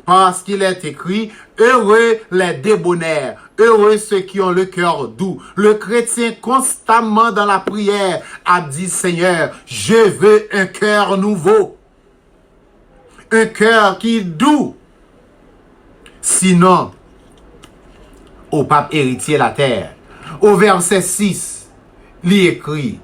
Parce qu'il est écrit, heureux les débonnaires, heureux ceux qui ont le cœur doux. Le chrétien constamment dans la prière a dit, Seigneur, je veux un cœur nouveau. Un cœur qui est doux. Sinon, au pape héritier la terre. Au verset 6, il écrit,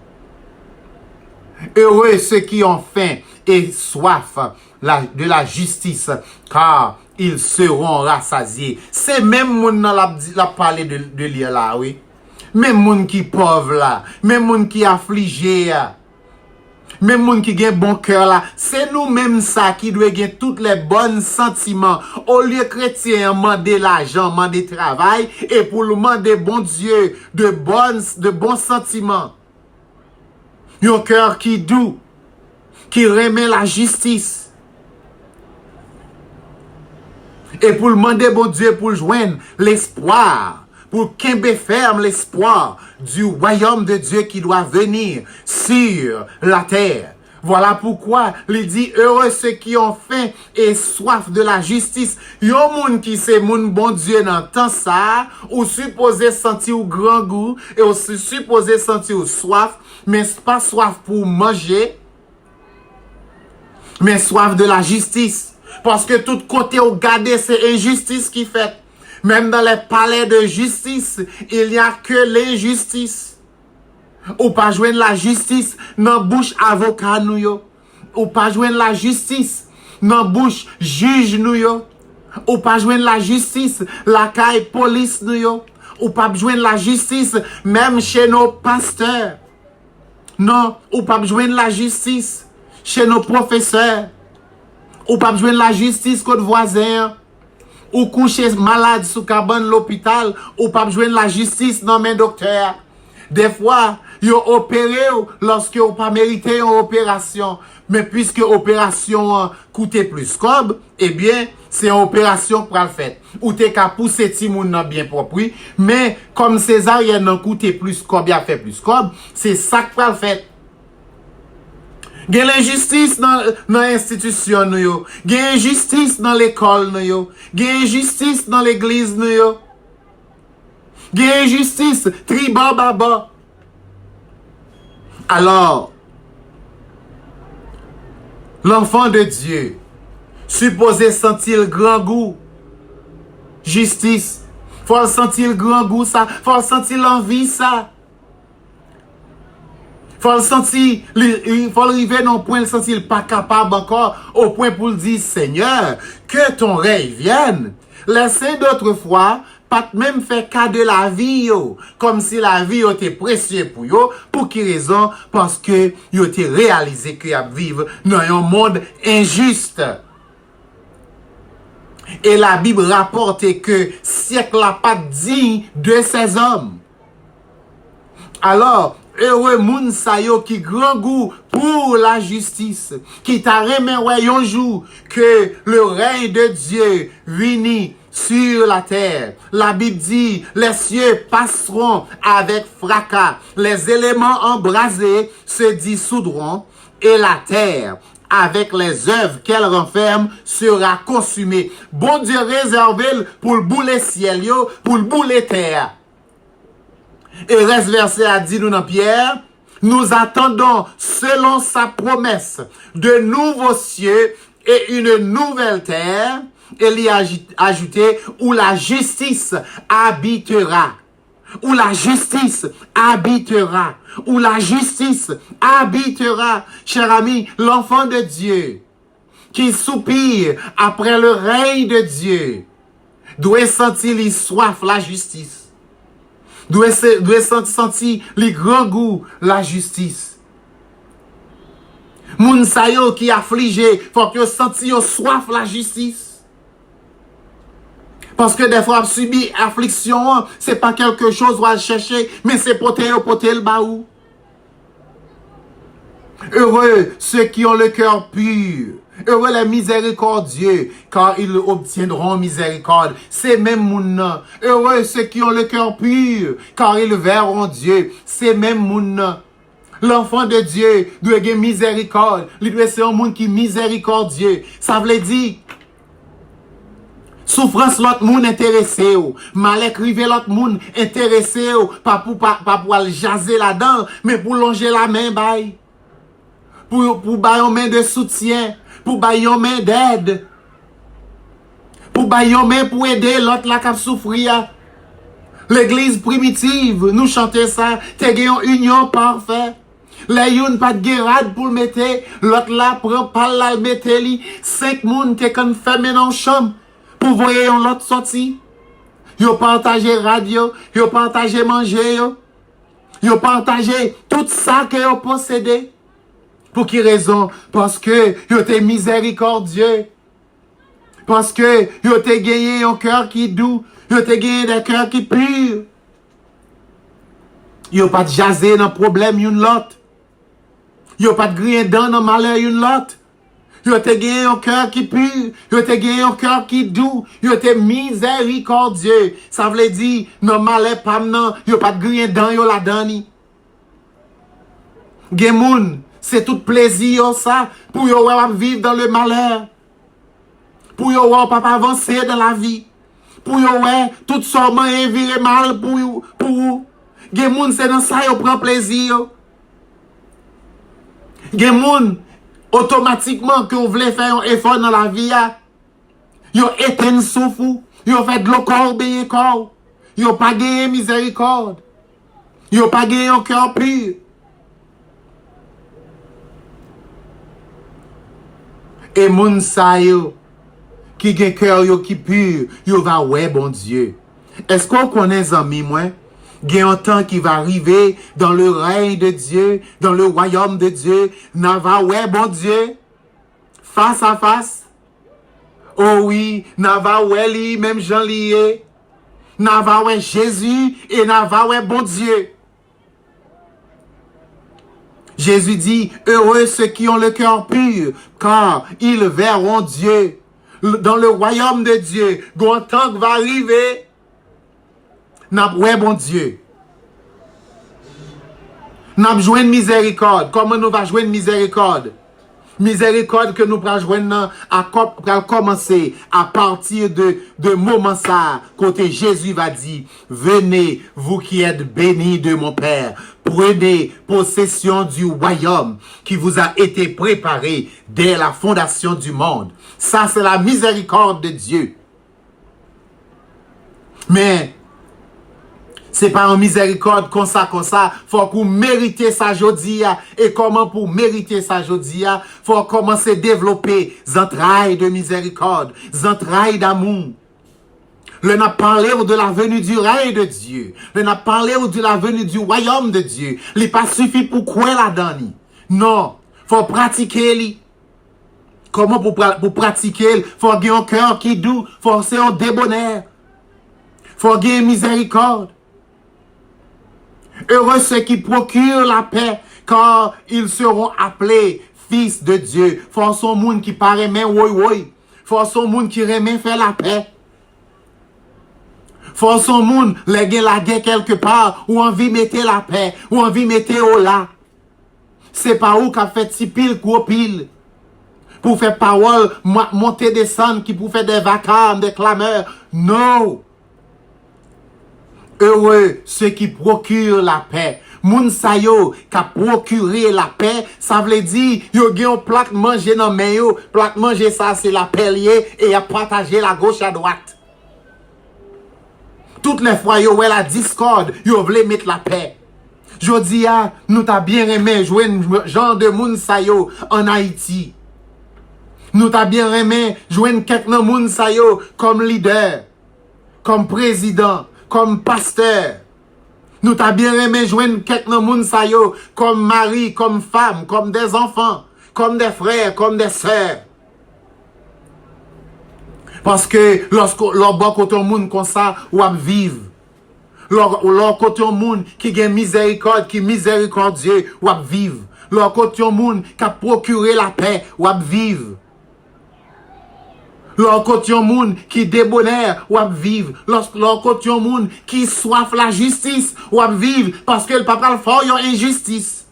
heureux ceux qui ont faim et soif de la justice, car ils seront rassasiés. C'est même moun dans la parler de lire là, oui. Même moun qui pauvre là, même moun qui affligé là. Même moun qui gen bon cœur là, c'est nous-mêmes ça qui doit gen toutes les bons sentiments. Au lieu chrétien demander l'argent, demander travail, et pour le demander bon Dieu de bons sentiments. Un cœur qui doux, qui remet la justice. Et pour demander bon Dieu pour joindre l'espoir. Pour qu'il ferme l'espoir du royaume de Dieu qui doit venir sur la terre. Voilà pourquoi il dit heureux ceux qui ont faim et soif de la justice. Yon moun qui c'est moun bon Dieu dans temps ça, ou supposé sentir au grand goût et ou supposé sentir au soif, mais pas soif pour manger, mais soif de la justice. Parce que tout côté au garder c'est injustice qui fait. Même dans les palais de justice, il n'y a que l'injustice. Ou pas joindre la justice dans bouche avocat nous yo. Ou pas joindre la justice dans bouche juge nous yo. Ou pas joindre la justice la caille police nous yo. Ou pas joindre la justice même chez nos pasteurs. Non, ou pas joindre la justice chez nos professeurs. Ou pas joindre la justice contre voisins. Ou coucher malade sous cabane l'hôpital, ou pas joindre la justice dans mes docteurs. Des fois, yo opéré lorsque vous pas mérité une opération. Mais puisque opération coûte plus cob, eh bien, c'est une opération pour le fait. Ou t'es qu'à pousser timoun nan bien propre, mais comme césarienne nan coûte plus cob, a fait plus cob, c'est ça pour le fait. Gen l'injustice dans l'institution nou yo. Gen injustice dans l'école nou yo. Gen injustice dans l'église nou yo. Gen injustice triba baba. Alors, l'enfant de Dieu supposé sentir le grand goût. Justice. Faut sentir le grand goût ça. Faut sentir l'envie ça. Faut le sentir, il faut arriver dans le point, le sentir pas capable encore, au point pour le dire, Seigneur, que ton règne vienne. Les saints d'autrefois, pas même fait cas de la vie, yo, comme si la vie était précieuse pour yo, pour qui raison? Parce que yo était réalisé qu'il y a vivre dans un monde injuste. Et la Bible rapporte que siècle n'a pas digne de ces hommes. Alors, heureux moun sa yo qui grand goût pour la justice, qui t'a remis un jour que le règne de Dieu vini sur la terre. La Bible dit, les cieux passeront avec fracas, les éléments embrasés se dissoudront et la terre, avec les œuvres qu'elle renferme, sera consumée. Bon Dieu réservé pour le bout les ciel, yo, pour le bout les terres. Et reste verset a dit nous dans Pierre, nous attendons selon sa promesse de nouveaux cieux et une nouvelle terre, et il y a ajouté où la justice habitera. Où la justice habitera. Où la justice habitera. Cher ami, l'enfant de Dieu qui soupire après le règne de Dieu doit sentir les soif la justice. Doit sentir les grands goûts la justice. Moun sa yo qui affligé, faut que senti yo soif la justice. Parce que des fois, subir affliction, c'est pas quelque chose à chercher, mais c'est poter le baou. Heureux ceux qui ont le cœur pur. Heureux les miséricordieux, car ils obtiendront miséricorde. C'est même moun. Heureux ceux qui ont le cœur pur, car ils verront Dieu. C'est même moun. L'enfant de Dieu doit avoir miséricorde. Il doit être un monde qui est miséricordieux. Ça veut dire, souffrance l'autre monde intéressé ou malheur rivé l'autre monde intéressé ou pas pour le jaser là-dedans mais pour longer la main bail pour bailler une main de soutien pour bailler une main d'aide pour bailler une main pour aider l'autre là qui souffrir. L'église primitive nous chanter ça t'es une union parfaite. Les yon pas de guérade pour le mettre l'autre là prend pas là le mettre li 5 monde t'es quand fermé dans chambre pour voyer l'autre sorti. Yo partager radio, yo partager manger, yo partager tout ça que yo possédé. Pour qui raison? Parce que yo t'es miséricordieux. Parce que yo t'es gagné un cœur qui doux, yo t'es gagné des cœurs qui purs. Yo pas de jaser dans problème yon l'autre. Yo pas de griller dans le malheur yon l'autre. Yo te gagné un cœur qui pur, yo te gagné un cœur qui doux, yo te miséricordieux. Ça veut dire, non malheur pas non, yo pas de griller dans yo la dani. Gen moun, c'est tout plaisir ça, pour yo vivre dans le malheur. Pour yo pas avancer dans la vie. Pour yo tout sortement virer mal pour vous. Gen moun, c'est dans ça yo prend plaisir. Gen moun, automatiquement que vous voulez faire un effort dans la vie, vous éteignez souffle, vous faites de l'eau corps, vous pas gagné miséricorde, vous pas gagné un cœur pur. Et moun sa yo, qui gen cœur yo qui pur, yo va ouais bon Dieu. Est-ce qu'on connaît amis moi? Il y a un temps qui va arriver dans le règne de Dieu, dans le royaume de Dieu. N'a va ouais bon Dieu, face à face. Oh oui, n'a va ouais li, même Jean lié. N'a va ouais Jésus et n'a va ouais bon Dieu. Jésus dit, heureux ceux qui ont le cœur pur, car ils verront Dieu. Dans le royaume de Dieu, un temps qui va arriver, n'a ouais bon Dieu. N'a joindre miséricorde. Comment nous va joindre miséricorde? Miséricorde que nous va joindre à commencer à partir de moment ça, côté Jésus va dire, venez, vous qui êtes bénis de mon Père, prenez possession du royaume qui vous a été préparé dès la fondation du monde. Ça, c'est la miséricorde de Dieu. Mais, C'est pas en miséricorde comme ça. Faut qu'on mérite ça jodi. Et comment pour mériter ça jodi? Faut commencer à développer des entrailles de miséricorde, des entrailles d'amour. Le n'a parlé de la venue du règne de Dieu. Le n'a parlé de la venue du royaume de Dieu. Il n'est pas suffit pour croire là-dedans. Non, faut pratiquer. Comment pour pratiquer? Faut avoir un cœur qui est doux. Faut avoir un débonnaire. Faut avoir miséricorde. Heureux ceux qui procurent la paix, car ils seront appelés fils de Dieu. Faut son monde qui paraît même oui. Faut son monde qui remet faire la paix. Faut son monde léguer la guerre quelque part, ou envie mettre la paix, ou envie mettre au là. C'est pas où qu'a fait si pile, gros pile. Pour faire parole, monter, descendre, qui pour faire des vacarmes, des clameurs. Non. Heureux ceux qui procurent la paix. Moun sa yo qui a procuré la paix, ça veut dire yo gen un plat manger dans main yo, plat manger ça c'est la paix liée et a partagé la gauche à droite. Toutes les fois yo ouais la discorde, yo vle mettre la paix. Jodi a nous t'a bien aimé jouer genre de moun sa yo en Haïti. Nous t'a bien aimé jouer quelques moun sa yo comme leader, comme président, comme pasteur. Nous t'a bien aimé joindre quelques moun sa yo comme mari, comme femme, comme des enfants, comme des frères, comme des sœurs. Parce que lorsque l'on côté moun comme ça, ou ap vivre. L'on côté moun qui gagne miséricorde, qui miséricordieux, ou ap vivre. L'on côté moun qui a procuré la paix, ou ap vivre. L'on côté moun qui débonnaire ou ap vivre. L'on côté moun qui soif la justice ou ap vivre parce que le papa le fort yon injustice.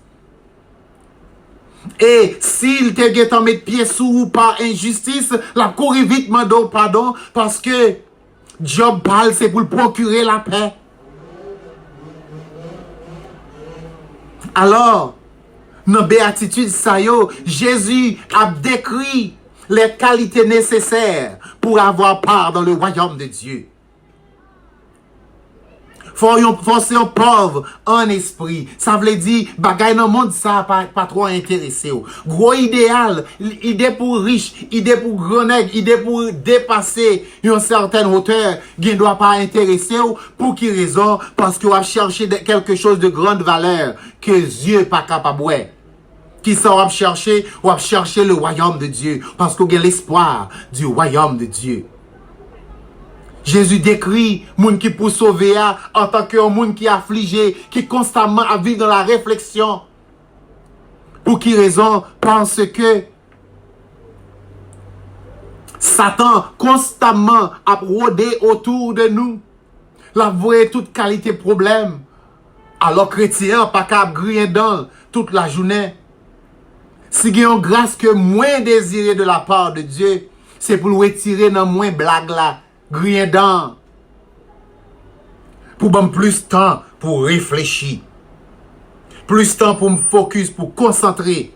Et s'il te get en mettre pied sous ou pas injustice, la courir vite mando pardon parce que job parle c'est pour procurer la paix. Alors, dans béatitude sa yo, Jésus a décrit les qualités nécessaires pour avoir part dans le royaume de Dieu. Faut ser un pauvre en esprit. Ça veut dire, bagay dans le monde, ça pas trop intéressé. Gros idéal, idée pour riche, idée pour grand nègre, idée pour dépasser une certaine hauteur, qui ne doit pas intéresser. Pour qui raison? Parce qu'on va chercher quelque chose de grande valeur que Dieu n'est pas capable de. Qui ça va chercher le royaume de Dieu. Parce qu'on a l'espoir du royaume de Dieu. Jésus décrit moun qui pour sauver en tant qu'un moun qui est affligé, qui constamment a vivre dans la réflexion. Pour qui raison? Parce que Satan constamment a rôdé autour de nous. La voie toute qualité problème. Alors chrétien pas qu'à griller dans toute la journée. Si il y a une grâce que moins désirée de la part de Dieu, c'est pour le retirer dans moins blague là, griller dans. Pour prendre plus de temps pour réfléchir. Plus de temps pour me focus, pour concentrer.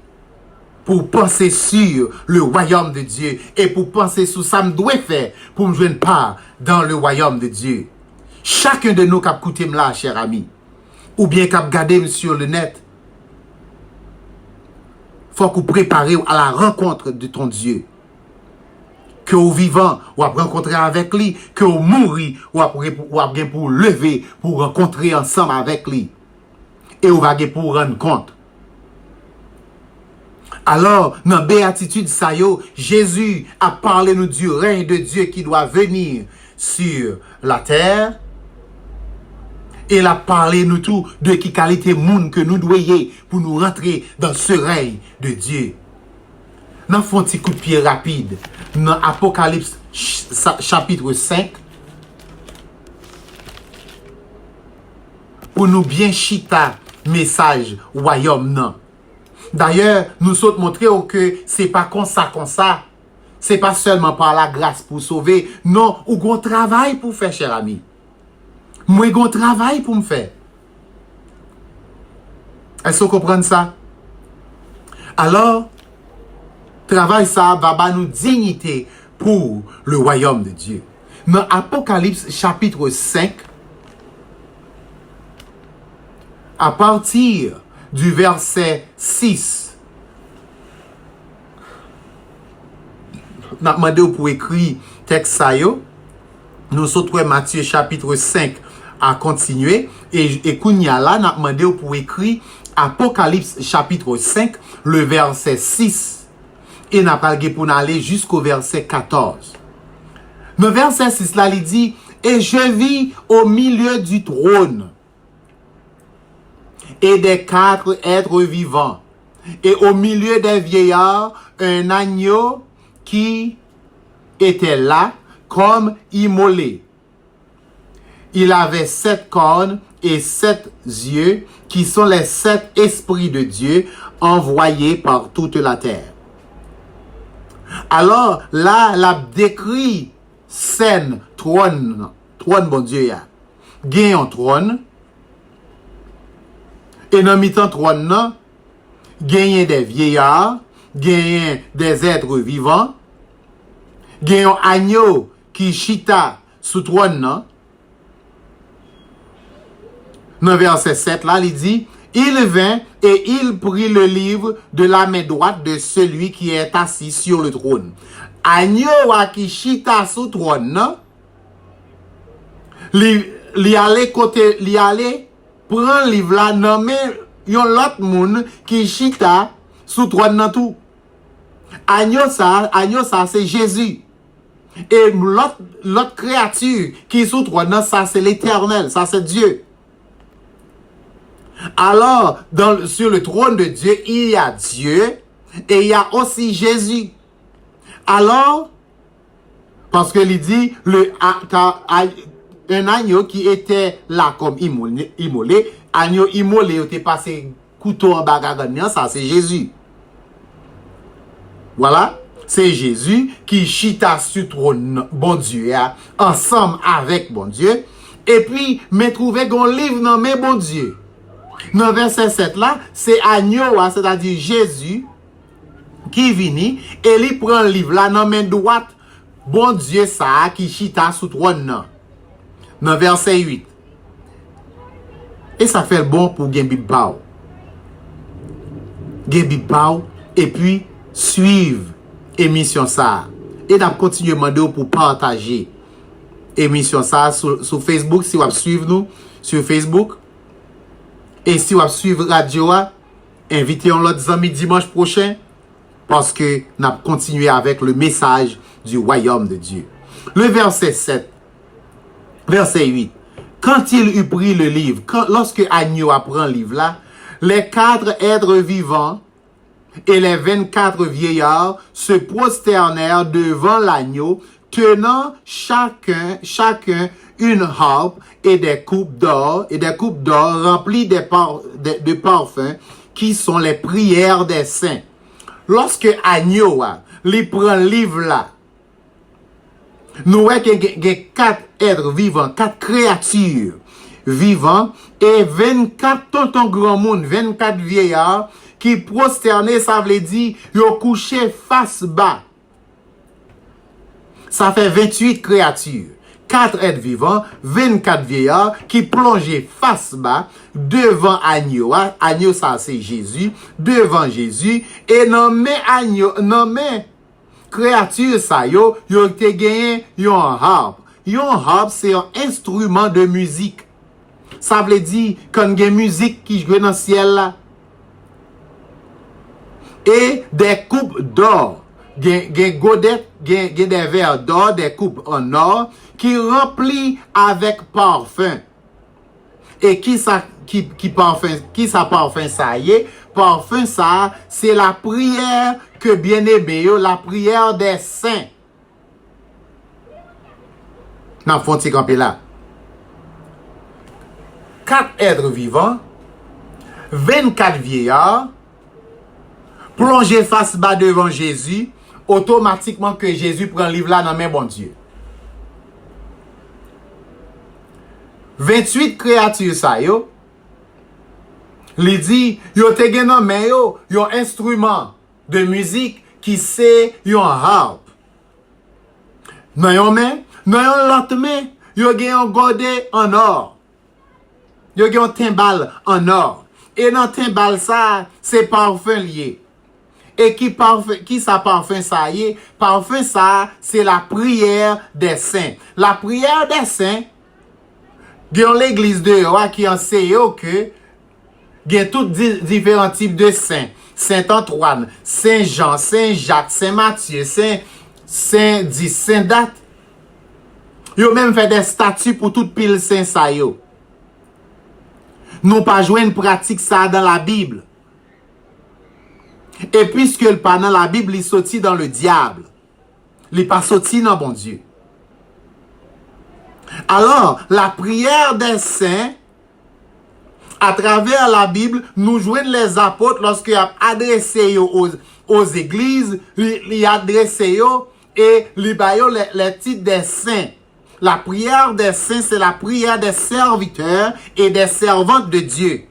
Pour penser sur le royaume de Dieu. Et pour penser sur ça me doit faire pour me joindre part dans le royaume de Dieu. Chacun de nous qui a écouté là, cher ami. Ou bien qui a regardé sur le net. Faut qu'on prépare à la rencontre de ton Dieu. Que au vivant, ou à rencontrer avec lui, que au mourir, ou à bien pour lever, pour rencontrer ensemble avec lui. Et ou va pour rendre compte. Alors, dans béatitude sa yo, Jésus a parlé nous du règne de Dieu qui doit venir sur la terre. Et il a parlé nous tout de qui qualité monde que nous devons pour nous rentrer dans ce règne de Dieu. Nous faisons un petit coup de pied rapide. Dans Apocalypse chapitre 5. Pour nous bien chita message royaume non. D'ailleurs, nous sommes montrés que c'est pas comme ça. C'est pas seulement par la grâce pour sauver. Non, ou qu'on travail pour faire, cher ami. Moi, j'ai un travail pour me faire. Est-ce que vous comprenez ça? Alors, travail ça va nous dignité pour le royaume de Dieu. Dans Apocalypse chapitre 5, à partir du verset 6, n'a demandé pour écrire texte ça yo. Nous sommes Matthieu chapitre 5 à continuer et kounya là n'a demandé pour écrire Apocalypse chapitre 5 le verset 6 et n'a pas pour aller jusqu'au verset 14. Le verset 6 là il dit et je vis au milieu du trône et des 4 êtres vivants et au milieu des vieillards un agneau qui était là comme immolé. Il avait 7 cornes et 7 yeux qui sont les 7 esprits de Dieu envoyés par toute la terre. Alors là, la décrit scène trône bon Dieu ya. Gen un trône et dans mi-temps trône nan, gen des vieillards, gen des êtres vivants, gen un agneau qui chita sous trône nan. Dans verset 7 là, il dit il vint et il prit le livre de la main droite de celui qui est assis sur le trône. Agneau qui chita sous trône nan, li allait côté li allait prend livre là nommé yon l'autre monde qui chita sous trône nan tout. Agneau ça c'est Jésus. Et l'autre créature qui est sous trône nan, ça c'est l'Éternel, ça c'est Dieu. Alors, sur le trône de Dieu, il y a Dieu et il y a aussi Jésus. Alors, parce que il dit, un agneau qui était là comme immolé, agneau immolé, il était passé couteau en bagarre, ça c'est Jésus. Voilà, c'est Jésus qui chita sur le trône, bon Dieu, ensemble avec bon Dieu, et puis, me trouvé un livre nommé bon Dieu. Dans verset 7 là, c'est agneau, c'est-à-dire Jésus, qui vini, et il prend le livre là, dans main droite, bon Dieu ça, qui chita sous trône nan. Dans verset 8. Et ça fait bon pour gen bib pao. Gen bib pao, et puis, suivre émission ça. Et d'ap continuer demander pour partager émission ça sur Facebook, si vous suivez nous sur Facebook. Et si vous suivez radio, invitez l'autre amis dimanche prochain parce que nous allons continuer avec le message du royaume de Dieu. Le verset 7, verset 8. Quand il eut pris le livre, lorsque Agneau apprend le livre là, les 4 êtres vivants et les 24 vieillards se prosternèrent devant l'agneau, tenant chacun une harpe et des coupes d'or remplies de parfums qui sont les prières des saints. Lorsque Agneau li prend livre là, nous voyons qu'il y a 4 êtres vivants, 4 créatures vivantes et 24 tontons grand monde, 24 vieillards qui prosternés, ça veut dire yo couché face bas. Ça fait 28 créatures. 4 êtres vivants, 24 vieillards qui plongeaient face bas devant Agneau. Agneau, ça c'est Jésus. Devant Jésus. Et nommé Agneau, nommé créature ça, yo te gagné yon harpe. Yon harpe, c'est un instrument de musique. Ça veut dire quand il y a musique qui joue dans le ciel là. Et des coupes d'or. Gen godet, gen des verres d'or, des coupes en or, qui remplit avec parfum. Et qui ça parfum ça y est? Parfum ça, c'est la prière que bien-aimé, la prière des saints. N'a font ti camper là. 4 êtres vivants, 24 vieillards, plongés face bas devant Jésus, automatiquement que Jésus prend le livre là dans main bon Dieu. 28 créatures ça yo. Li dit yo te gen nan men yo, yon instrument de musique qui c'est yon harpe. Nan yon men, nan yon l'autre men, yo gen yon godet en or. yo gen un timbal en or. Et dans timbal ça, c'est parfum lié. Et qui ça parfum ça y est? Parfum ça, c'est la prière des saints. La prière des saints, gen l'église de roi qui enseigne que gen tout différents types de saints. Saint Antoine, Saint Jean, Saint Jacques, Saint Matthieu, Saint 10, Saint Date. Yo même fait des statues pour toute pile saint ça yo. Nous pas jouer une pratique ça dans la Bible. Et puisque le pas dans la Bible, il sorti dans le diable. Il pas sorti dans bon Dieu. Alors, la prière des saints, à travers la Bible, nous jouons les apôtres lorsqu'ils ont adressé aux églises, ils ont adressé et les titres des saints. La prière des saints, c'est la prière des serviteurs et des servantes de Dieu.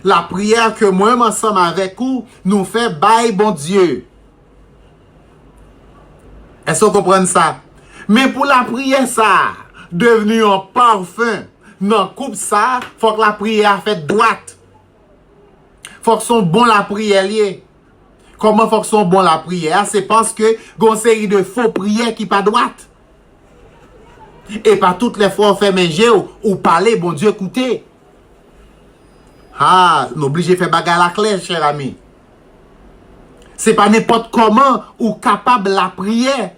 La prière que moi, ensemble avec vous, nous fait bail bon Dieu. Est-ce que vous comprenez ça? Mais pour la prière, ça, devenu un parfum, non, coupe ça, faut que la prière fait droite. Faut que son bon la prière lié. Comment faut que son bon la prière? C'est parce que, il y a une série de faux prières qui pas droite. Et pas toutes les fois on fait manger ou parler, bon Dieu, écoutez. Ah, nous obligés de faire bagarre la claire, cher ami. C'est pas n'importe comment ou capable la prière.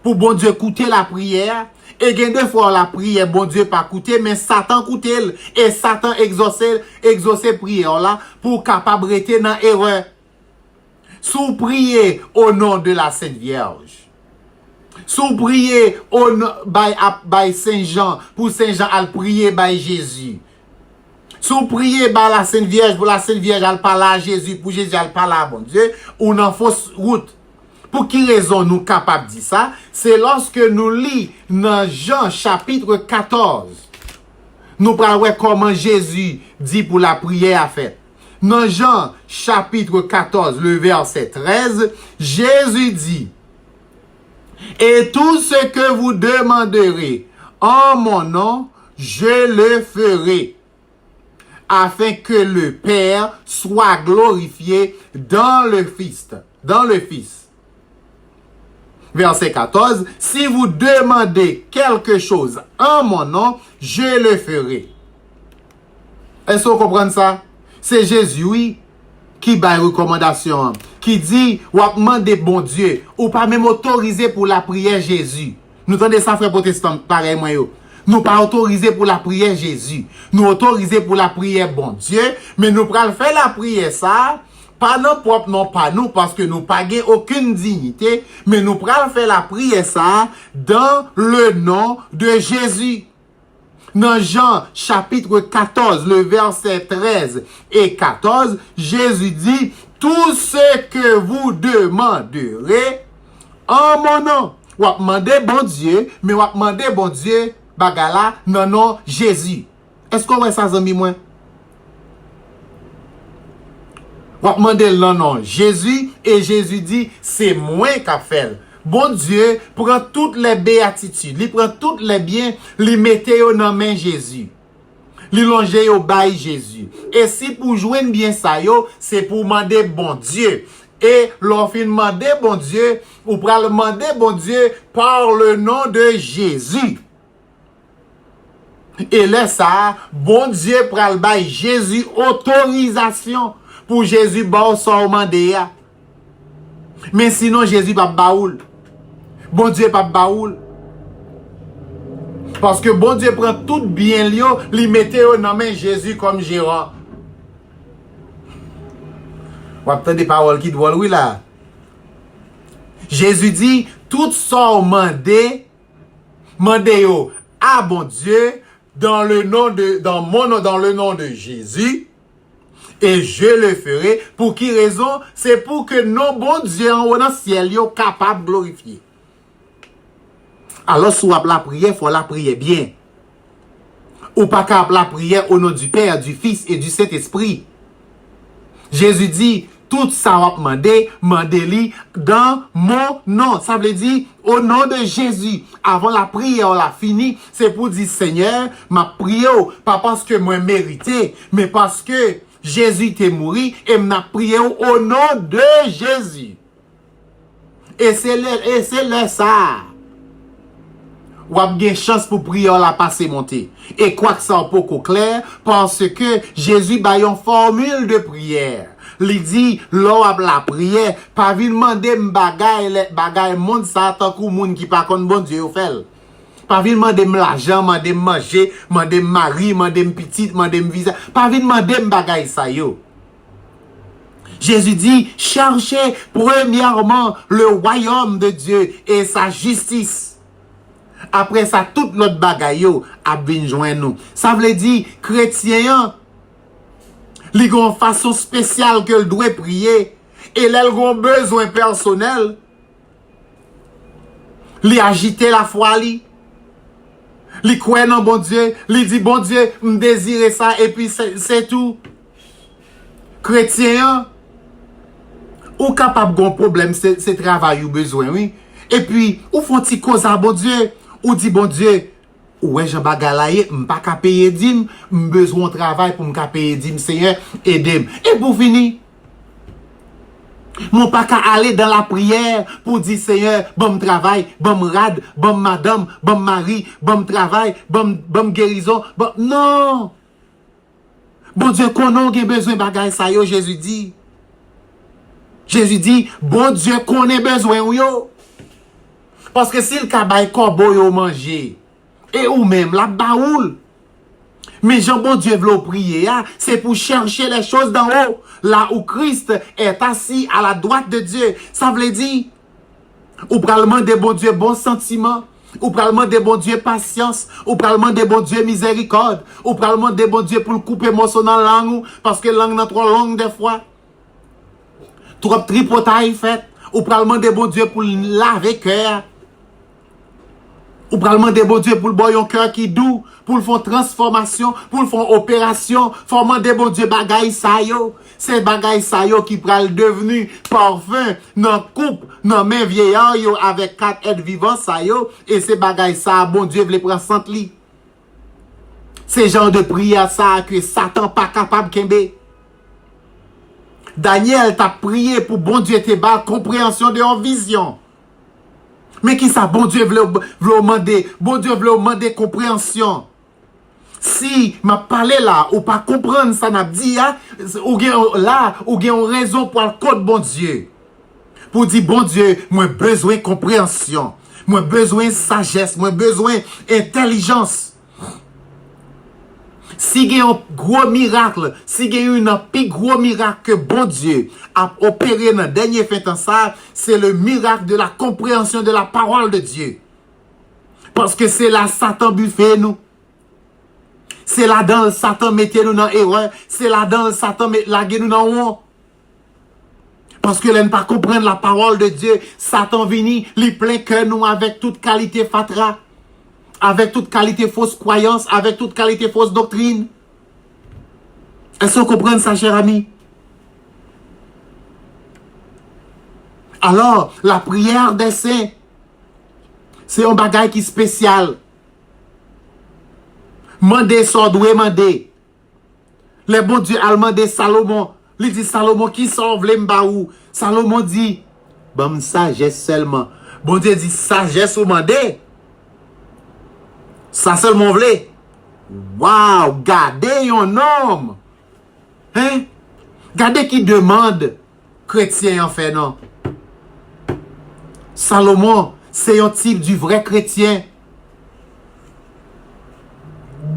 Pour bon Dieu écouter la prière. Et il y a des fois la prière, bon Dieu pas écouter, mais Satan écoute. Et Satan exaucer prière là pour capable rester dans l'erreur. Sous prier au nom de la Sainte Vierge. Sous prier au nom by Saint Jean, pour Saint Jean à prier by Jésus. Sous prier by la Sainte Vierge, pour la Sainte Vierge à parler à Jésus, pour Jésus à parler à bon Dieu, ou dans fausse route. Pour qui raison nous capables de dire ça? C'est lorsque nous lisons dans Jean chapitre 14. Nous parlons comment Jésus dit pour la prière à faire. Dans Jean chapitre 14, le verset 13, Jésus dit: et tout ce que vous demanderez en mon nom, je le ferai, afin que le Père soit glorifié dans le Fils. Verset 14, si vous demandez quelque chose en mon nom, je le ferai. Est-ce que vous comprenez ça? C'est Jésus, oui, qui baille recommandation, qui dit, ou a demandé bon Dieu, ou pas même autorisé pour la prière Jésus. Nous entendez ça, frère protestant, pareil, moi, yo. Nous pas autorisé pour la prière Jésus. Nous autorisé pour la prière bon Dieu, mais nous prenons faire la prière ça, pas nos propres, non pas nous, parce que nous pas aucune dignité, mais nous prenons faire la prière ça dans le nom de Jésus. Dans Jean chapitre 14, le verset 13 et 14, Jésus dit, tout ce que vous demanderez en mon nom. Ou a demandé bon Dieu, mais ou a demandé bon Dieu, bagala, non, non, Jésus. Est-ce qu'on voit ça, amis, moi? Ou a demandé non, non, Jésus, et Jésus dit, c'est moi qui a fait. Bon Dieu prend toutes les béatitudes, il prend tous les biens, il mettait au nom de Jésus. Il longe au bail Jésus. Et si pour jouer bien ça yo, c'est pour demander bon Dieu. Et l'on fin demander bon Dieu, ou pour demander bon Dieu par le nom de Jésus. Et là ça, bon Dieu pral bail Jésus autorisation pour Jésus ba son mandé. Mais sinon Jésus pas baoul. Bon Dieu pas baoul. Parce que bon Dieu prend tout bien lio, li mette au nom de Jésus comme gérant. Ou attendez des paroles qui doivent oui là. Jésus dit tout ça mandé yo à bon Dieu dans le nom de Jésus. Et je le ferai. Pour qui raison? C'est pour que nos bons dieux en haut dans le ciel soient capables de glorifier. Alors, si vous la prière, il faut la prier bien. Ou pas capable la prière au nom du Père, du Fils et du Saint-Esprit. Jésus dit, tout ça va mandeli dans mon nom. Ça veut dire, au nom de Jésus, avant la prière, on l'a fini, c'est pour dire, Seigneur, ma prière, pas parce que moi mérité, mais parce que Jésus t'est mort et m'a prié au nom de Jésus. Et c'est là ça. Ou a bien chance pour prier la passer monter. Et quoi que ça pas clair, parce que Jésus a une formule de prière. Il dit, l'or la prière, pas vin demander bagay monde ça tant que monde qui pas contre bon Dieu fait. Pas vin demander l'argent, demander manger, demander mari, demander petite, demander visa. Pas vin demander bagay ça yo. Jésus dit, cherchez premièrement le royaume de Dieu et sa justice. Après ça, toute notre bagaille yo a bien joindre nous. Ça veut dire, chrétien, li gon façon spéciale que doit prier et l'el gon besoin personnel. Li agiter la foi li. Li croit dans bon Dieu, li dit bon Dieu, me désire ça et puis c'est tout. Chrétien, ou capable gon problème, c'est travail ou besoin, oui. Et puis, ou font ti cause à bon Dieu, ou dit bon Dieu, ouais, Jean Bagalaye, m'pas ka payer dim, besoin de travail pour m'ka payer dim, Seigneur, aidez-moi. Et pour finir, mon pas qu'à aller dans la prière pour dire Seigneur, bon travail, bon rad, bon madame, bon mari, bon travail, bon guérison, bon non. Bon Dieu connaît qu'il a besoin de bagay ça yo, Jésus dit. Jésus dit, bon Dieu connaît besoin yo. Parce que si le cabay corbeau yo manger et ou même la baoul. Mais Jean bon Dieu veut prier, c'est pour chercher les choses d'en haut, là où Christ est assis à la droite de Dieu. Ça veut dire, ou probablement des bon Dieu bon sentiment, ou probablement des bon Dieu patience, ou probablement des bon Dieu miséricorde, ou probablement des bon Dieu pour le couper morceau dans la langue, parce que la langue n'est trop longue des fois. Trop tripotaille fait, ou probablement des bon Dieu pour laver cœur. Ou probablement des bon Dieu pour le boy un cœur qui doux, pour le faire transformation, pour le faire opération, formant des bon Dieu bagay sa yo. C'est bagay sa yo qui pral devenu parfum dans coupe, dans main vieillard yo avec 4 êtres vivants sa yo, et c'est bagay sa bon Dieu vle prend sant li. C'est genre de prière ça que Satan pas capable kembe. Daniel t'a prié pour bon Dieu te ba compréhension de en vision. Mais qui ça, bon Dieu veut demander, bon Dieu veut demander compréhension. Si m'a parlé là, ou pas comprendre ça n'a dit ou là, ou gen raison pour le code bon Dieu. Pour dire bon Dieu, moi besoin compréhension, moi besoin sagesse, moi besoin intelligence. Si il y a un gros miracle, si il y a un plus gros miracle que bon Dieu a opéré dans le dernier fin temps ça, c'est le miracle de la compréhension de la parole de Dieu. Parce que c'est là Satan buffet nous. C'est là dans Satan mettez nous dans erreur, c'est là dans Satan laguer nous dans honte. Parce que l'on pas comprendre la parole de Dieu, Satan vini, li plein que nous avec toute qualité fatra. Avec toute qualité fausse croyance, avec toute qualité fausse doctrine. Est-ce qu'on comprend ça, cher ami? Alors, la prière des saints, c'est un bagage qui est spécial. Mandez, ça doit demander. Le bon Dieu a demandé Salomon. Il dit Salomon qui sauve les mbaou. Salomon dit, bon, sagesse seulement. Bon Dieu dit, sagesse ou mandé. Ça seulement voulait. Waouh, gardez un homme. Hein? Gardez qui demande chrétien en fait, non. Salomon, c'est un type du vrai chrétien.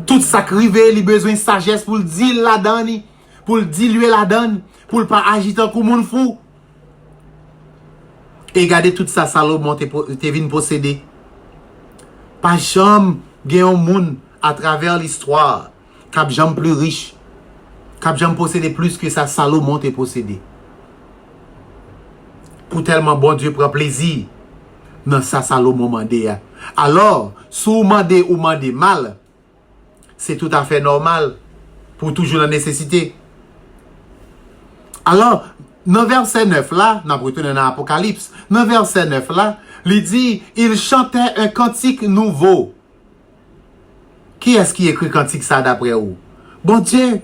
Tout ça crivé, il a besoin de sagesse pour le dire la donne, pour le diluer la donne, pour ne pas agiter comme monde fou. Et regardez tout ça, Salomon te venu posséder. Pas jamais gen un monde à travers l'histoire qui a jamais plus riche, qui a jamais possédé plus que ça Salomon te possédé. Pour tellement bon Dieu prend plaisir dans ça Salomon mandé. Alors, si vous mandez ou mandez mal, c'est tout à fait normal pour toujours la nécessité. Alors, Dans verset 9 là, nous retournons dans l'Apocalypse, dans verset 9 là, il dit, il chantait un cantique nouveau. Qui est-ce qui écrit cantique ça d'après vous? Bon Dieu.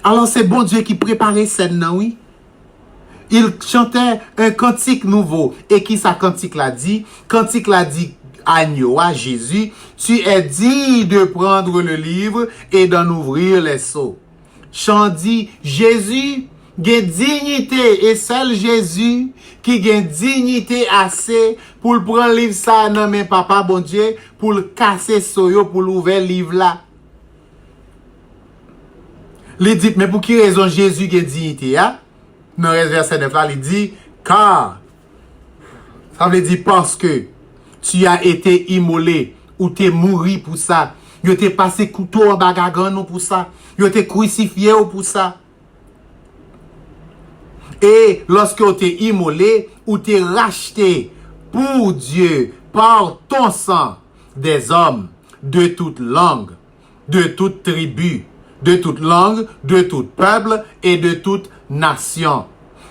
Alors c'est bon Dieu qui préparait cette scène, oui? Il chantait un cantique nouveau. Et qui ça cantique l'a dit? Cantique l'a dit agneau à Jésus, tu es digne de prendre le livre et d'en ouvrir les sceaux. Chant dit, Jésus, gen dignité, et seul Jésus qui gen dignité assez pour le prendre livre ça non mais papa bon Dieu pour le casser soyo pour l'ouvrir livre là. Il dit mais pour qui raison Jésus gen dignité hein? Dans le verset 9 là il dit car ça veut dire parce que tu as été immolé ou t'es mouru pour ça. Yo t'es passé couteau en bagagan pour ça. Yo t'es crucifié pour ça. Et lorsque tu es immolé ou tu es racheté pour Dieu par ton sang des hommes de toute langue, de toute tribu, de toute langue, de tout peuple et de toute nation.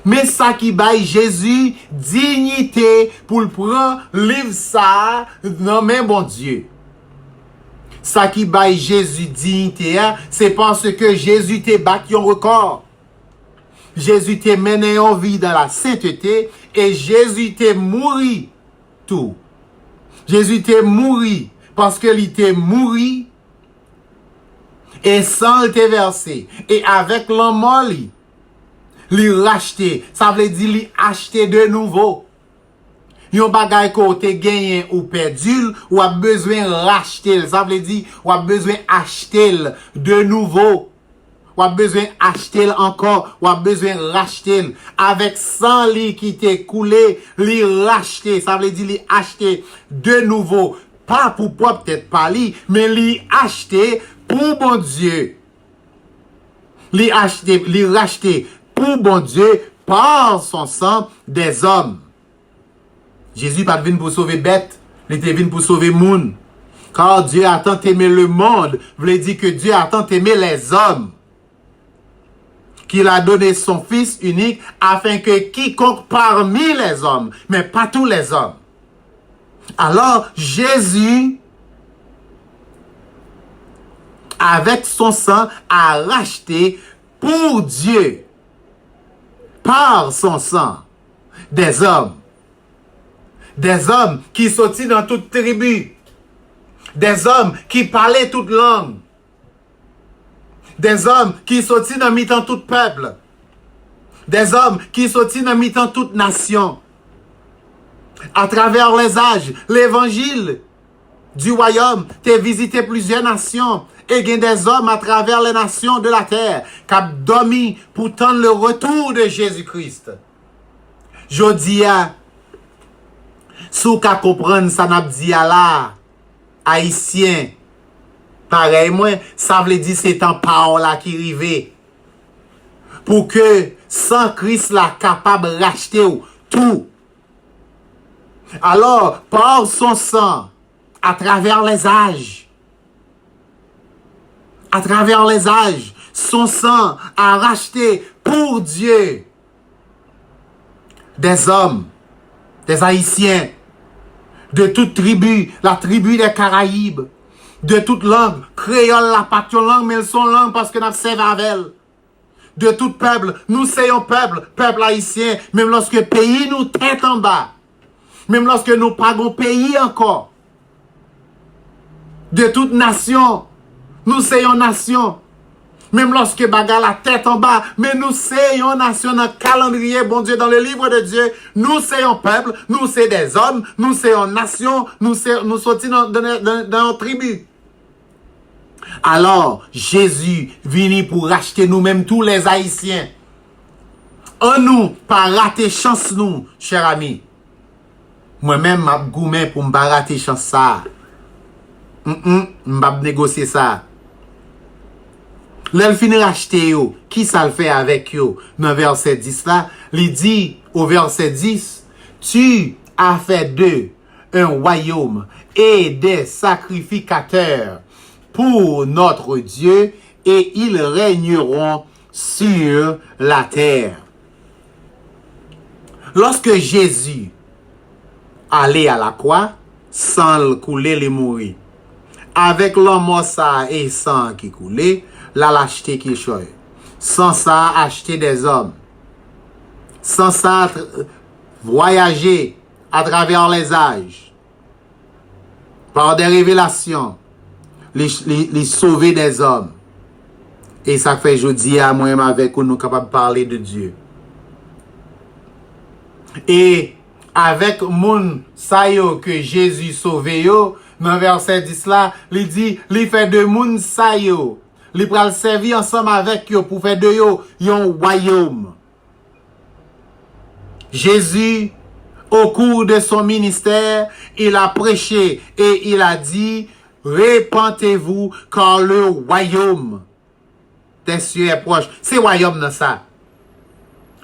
Mais ça qui baille Jésus dignité pour le prendre livre ça non mais bon Dieu. Ça qui baille Jésus dignité c'est parce que Jésus t'a battu un record. Jésus t'a mené en vie dans la sainteté et Jésus t'a mouru tout. Jésus t'a mouru parce que il t'a mouru et sang il t'a versé et avec l'amour il racheté. Ça veut dire il acheté de nouveau. Yon bagay ko te gagné ou perdu ou a besoin racheter. Ça veut dire ou a besoin acheter de nouveau. Ou a besoin acheter encore, ou a besoin racheter avec 100 li qui t'est coulé, li racheter, ça veut dire li acheter de nouveau, pas pour peut-être pas li, mais li acheter pour bon Dieu. Li acheter, li racheter pour bon Dieu par son sang des hommes. Jésus pas venu pour sauver bête, il était venu pour sauver monde. Car Dieu a tant aimé le monde, veut dire que Dieu a tant aimé les hommes. Qu'il a donné son Fils unique afin que quiconque parmi les hommes, mais pas tous les hommes. Alors, Jésus, avec son sang, a racheté pour Dieu, par son sang, des hommes. Des hommes qui sortaient dans toute tribu. Des hommes qui parlaient toute langue. Des hommes qui sortent dans mi-temps tout peuple. Des hommes qui sortent dans mi-temps toute nation. À travers les âges, l'évangile du royaume t'a visité plusieurs nations. Et il y a des hommes à travers les nations de la terre qui ont dormi pour tendre le retour de Jésus-Christ. Je dis à sous qu'à comprendre ça n'a dit à là, haïtien. Pareil, moi, ça veut dire c'est un parole là qui arrive. Pour que, sans Christ là, capable de racheter tout. Alors, par son sang, à travers les âges, son sang a racheté pour Dieu des hommes, des Haïtiens, de toute tribu, la tribu des Caraïbes, de toute langue, créole la pas ton langue, mais elles sont langue parce que nous servons avec elle. De tout peuple, nous soyons peuple haïtien, même lorsque pays nous tête en bas, même lorsque nous pagons pays encore. De toute nation, nous soyons nation, même lorsque bagarre la tête en bas, mais nous soyons nation dans le calendrier, bon Dieu, dans le livre de Dieu, nous soyons peuple, nous sommes des hommes, nous soyons nation, nous sortons dans notre tribu. Alors, Jésus vini pour racheter nous-mêmes tous les Haïtiens. En nous, pas rater chance nous, cher ami. Moi-même, m'a goumé pour me rater chance ça. M'bab négocier ça. L'elle finit racheter yo. Qui ça le fait avec yo? Dans verset 10 là, il dit au verset 10, tu as fait d'eux un royaume et des sacrificateurs pour notre Dieu et ils régneront sur la terre. Lorsque Jésus allait à la croix, sang le couler, les mourir. Avec l'homme ça et sang qui coulait, la lâcheté qui choye. Sans ça, acheter des hommes. Sans ça, voyager à travers les âges. Par des révélations, les sauver des hommes. Et ça fait aujourd'hui à moi-même avec nous capables de parler de Dieu. Et avec mon sayo que Jésus sauve yo, dans verset 10 là, il dit, il fait de moun sayo. Il pral servir ensemble avec yo pour faire de yo yon royaume. Jésus, au cours de son ministère, il a prêché et il a dit, répentez-vous car le royaume des cieux est proche. C'est royaume dans ça.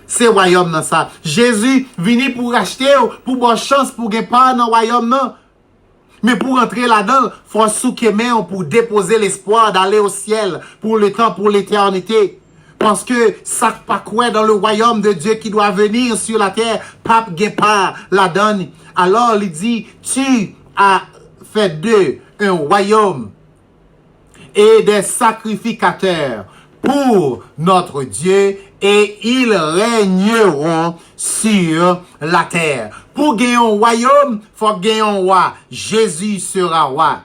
C'est royaume dans ça. Jésus venu pour racheter, pour bonne chance, pour gagner pas dans le royaume non. Mais pour entrer là-dedans, faut souquer pour déposer l'espoir d'aller au ciel pour le temps, pour l'éternité. Parce que ça pas quoi dans le royaume de Dieu qui doit venir sur la terre, pape Guépard la donne. Alors il dit, tu as fait d'eux un royaume et des sacrificateurs pour notre Dieu et ils régneront sur la terre. Pour gagner un royaume, faut gagner un roi. Jésus sera roi.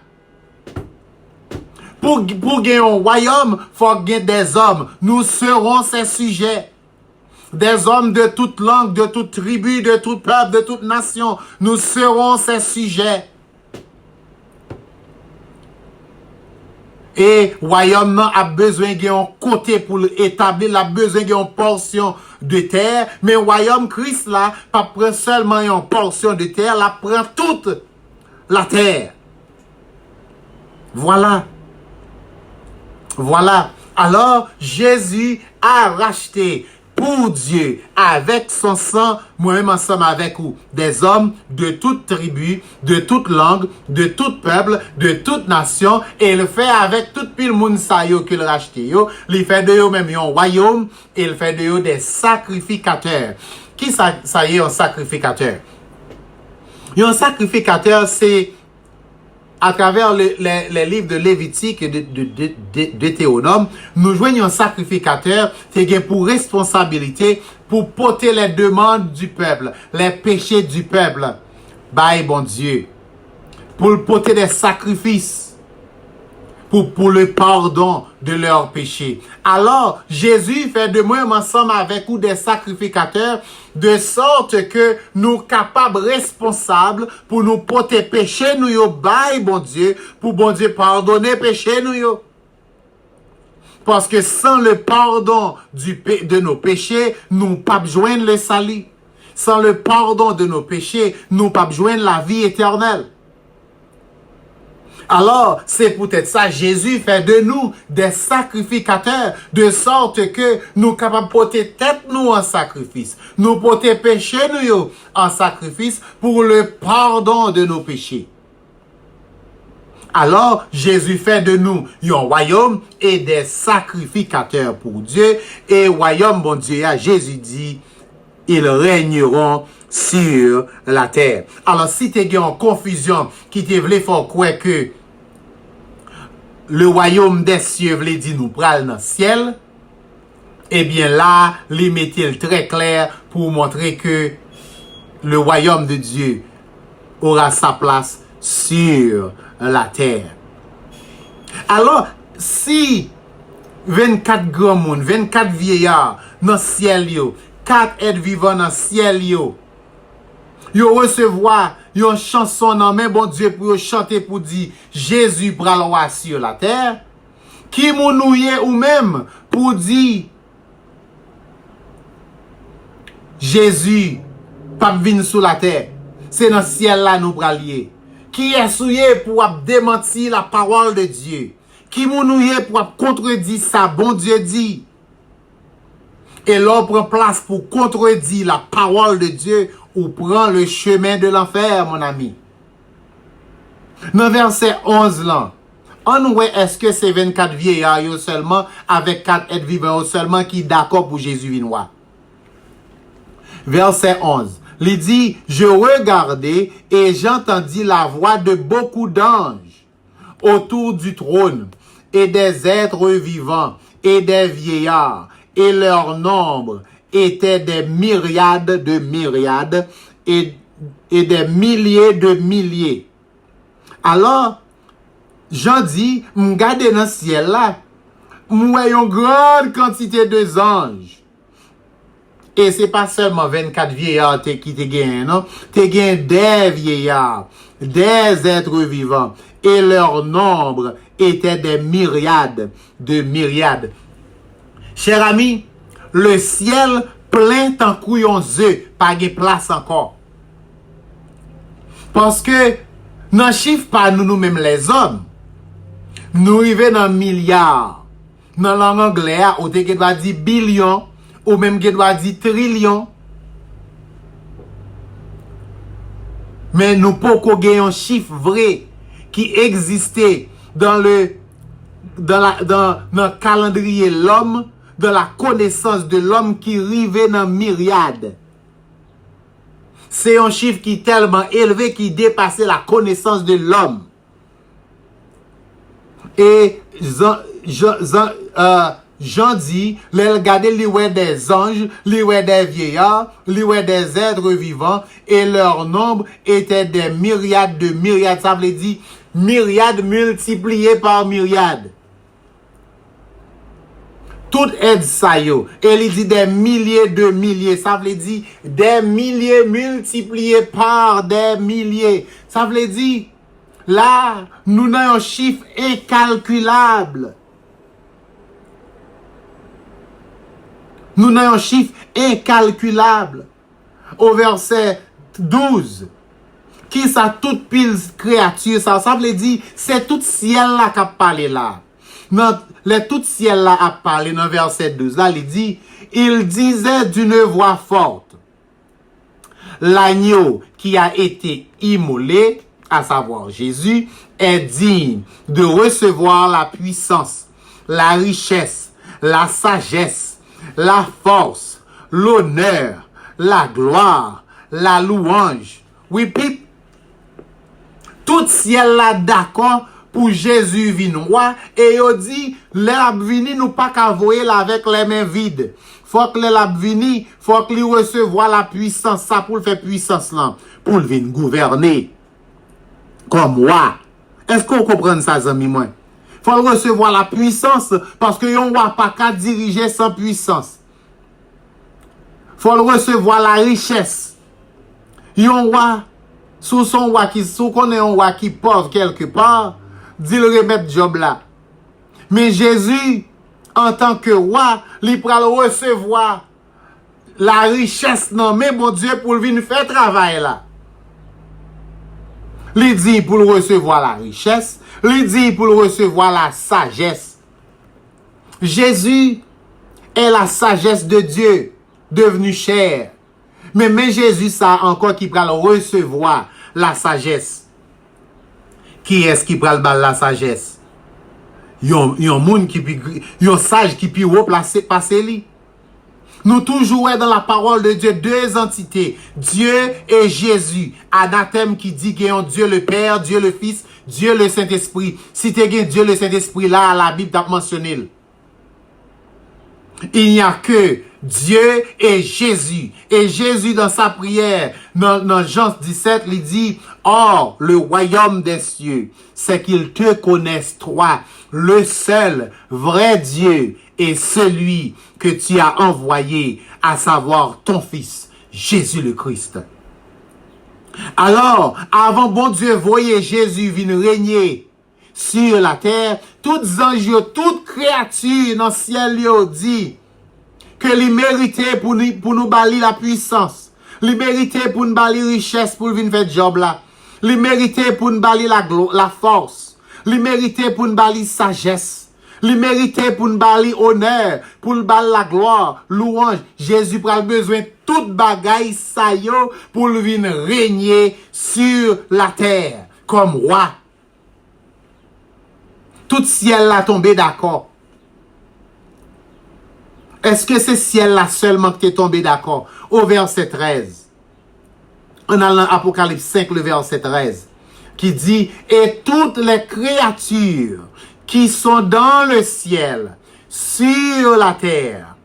Pour gagner un royaume, faut gagner des hommes. Nous serons ses sujets. Des hommes de toute langue, de toute tribu, de tout peuple, de toute nation. Nous serons ses sujets. Et royaume a besoin d'un côté pour l'établir, a besoin d'une portion de terre. Mais royaume Christ là, pas prend seulement une portion de terre, la prend toute la terre. Voilà. Voilà. Alors, Jésus a racheté pour Dieu, avec son sang, moi-même ensemble avec vous, des hommes de toute tribu, de toute langue, de tout peuple, de toute nation, et il fait avec tout pile moun sa yo qu'il racheté yo, il fait de yo même un royaume, et il fait de yo des sacrificateurs. Qui ça y est un sacrificateur? Un sacrificateur, c'est à travers les livres de Lévitique et de Théonome, nous joignons un sacrificateur qui a pour responsabilité pour porter les demandes du peuple, les péchés du peuple. Bye, bon Dieu. Pour porter des sacrifices. Pour le pardon de leurs péchés. Alors, Jésus fait de moi ensemble avec vous des sacrificateurs, de sorte que nous capables responsables pour nous porter péché nous yo bye bon Dieu, pour bon Dieu pardonner péché nous yo. Parce que sans le pardon de nos péchés, nous pas joindre le salut. Sans le pardon de nos péchés, nous pas joindre la vie éternelle. Alors, c'est peut-être ça, Jésus fait de nous des sacrificateurs, de sorte que nous capables de porter tête nous en sacrifice. Nous porter péché nous en sacrifice pour le pardon de nos péchés. Alors, Jésus fait de nous un royaume et des sacrificateurs pour Dieu. Et royaume, bon Dieu, Jésus dit, ils régneront sur la terre. Alors, si tu es en confusion, qui te voulait faire croire que le royaume des cieux voulait dire nous pral dans le ciel, eh bien là, les mettez très clair pour montrer que le royaume de Dieu aura sa place sur la terre. Alors, si 24 grands monde, 24 vieillards dans le ciel, 4 êtres vivants dans le ciel, yo recevoir une chanson dans main bon Dieu pour chanter pour dire Jésus pral roi sur la terre, qui mounouye ou même pour dire Jésus pas vinn sur la terre, c'est dans le ciel là nous pralier. Qui est souillé pour démentir la parole de Dieu, qui mounouye pour contredire ça bon Dieu dit. Et l'on prend place pour contredire la parole de Dieu ou prend le chemin de l'enfer, mon ami. Dans verset 11 là, on voit est-ce que c'est 24 vieillards seulement avec 4 êtres vivants seulement qui d'accord pour Jésus vinois. verset 11. Il dit, je regardai et j'entendis la voix de beaucoup d'anges autour du trône et des êtres vivants et des vieillards, et leur nombre était des myriades de myriades et des milliers de milliers. Alors, Jean dit, m'gade dans le ciel là, m'voyons une grande quantité de anges. Et c'est pas seulement 24 vieillards qui te gagnent, non? Te gagnent des vieillards, des êtres vivants, et leur nombre était des myriades de myriades. Chers amis, le ciel plein tant couillons œufs, pas de place encore. Parce que, n'en chiffre pas nous-mêmes les hommes. Nous arrivons dans milliards. Dans la langue anglaise, on doit dire billion, ou même qu'on doit dire trillion. Mais nous pouvons gagner un chiffre vrai qui existait dans le calendrier l'homme, de la connaissance de l'homme qui arrivait dans myriade. C'est un chiffre qui est tellement élevé qui dépassait la connaissance de l'homme. Et Jean dit, les regarder les des anges, les des vieillards, les des êtres vivants, et leur nombre était des myriades de myriades. Ça veut dire myriades multipliées par myriades. Tout est ça yo. Et il dit des milliers de milliers. Ça veut dire des milliers multipliés par des milliers. Ça veut dire, là, nous avons un chiffre incalculable. Nous avons un chiffre incalculable. Au verset 12. Qui ça toute pile créature, ça veut dire, c'est tout ciel là qui a parlé là. Le tout ciel là a parlé dans verset 12. Là, il disait d'une voix forte, l'agneau qui a été immolé, à savoir Jésus, est digne de recevoir la puissance, la richesse, la sagesse, la force, l'honneur, la gloire, la louange. Oui, pip. Tout ciel là d'accord pour Jésus vin roi et il dit l'ab vini nous pas qu'à voyer avec les mains vides. Faut que l'ab vini, faut que lui recevoir la puissance ça pour le faire puissance là, pour le venir gouverner comme roi. Est-ce qu'on comprend ça amis moi? Faut recevoir la puissance parce que yon roi pas qu'à diriger sans puissance. Faut recevoir la richesse. Yon roi sous son roi qui sous connaît un roi qui pauvre quelque part, dit le remettre job là. Mais Jésus, en tant que roi, il pral recevoir la richesse non mais mon Dieu pour venir faire travail là. Il dit pour recevoir la richesse, il dit pour recevoir la sagesse. Jésus est la sagesse de Dieu devenue chair. Mais Jésus ça encore qui pral recevoir la sagesse. Qui est-ce qui pral bal la sagesse? Yon moun qui yon sage qui pi replacer passer li. Nous toujours dans la parole de Dieu deux entités, Dieu et Jésus. Anathème qui dit qu'il y a un Dieu le Père, Dieu le Fils, Dieu le Saint-Esprit. Si tu as Dieu le Saint-Esprit là, la Bible t'a mentionné. Il n'y a que Dieu et Jésus. Et Jésus dans sa prière, dans Jean 17, il dit, or, le royaume des cieux, c'est qu'ils te connaissent toi, le seul vrai Dieu et celui que tu as envoyé, à savoir ton Fils, Jésus le Christ. Alors, avant bon Dieu voyait Jésus venir régner sur la terre, toutes anges, toute créature dans le ciel lui dit que il méritait pour nous bali la puissance, il méritait pour nous bali richesse pour venir faire job là, il méritait pour nous bali la force, il méritait pour nous bali sagesse. Il méritait pour nous bali honneur, pour nous bali la gloire, louange. Jésus prend besoin de toute bagaille ça yo pour venir régner sur la terre comme roi. Tout ciel l'a tombé d'accord. Est-ce que c'est ciel-là seulement que tu es tombé d'accord? Au verset 13. On a l'Apocalypse 5, le verset 13, qui dit, et toutes les créatures qui sont dans le ciel, sur la terre,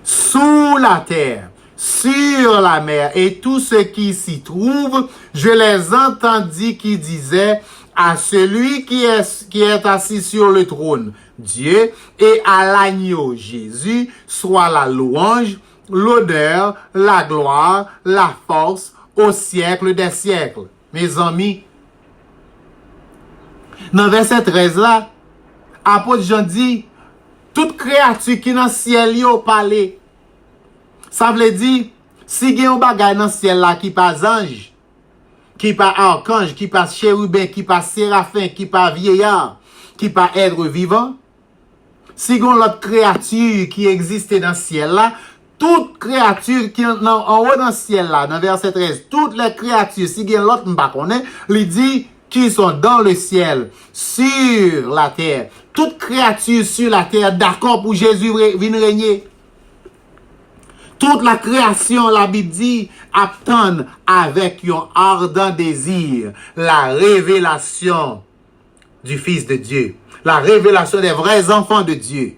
sous la terre, sur la mer, et tout ce qui s'y trouve, je les entendis qui disaient à celui qui est assis sur le trône, Dieu, et à l'agneau, Jésus, soit la louange, l'honneur, la gloire, la force, au siècle des siècles. Mes amis, dans verset 13 là, apôtre Jean dit, toute créature qui dans le ciel yo parler. Ça veut dire, si gen yon bagay dans le ciel là qui pas ange, qui pas archange, qui pas chérubin, qui pas séraphin, qui pas vieillard, qui pas être vivant, si gen l'autre créature qui existe dans le ciel là, toute créature qui en haut dans le ciel là, dans verset 13, toutes les créatures, si gen l'autre m'pa connaît, il dit qui sont dans le ciel, sur la terre, toute créature sur la terre, d'accord pour Jésus vienne régner. Toute la création, la Bible dit, attend avec un ardent désir la révélation du Fils de Dieu, la révélation des vrais enfants de Dieu.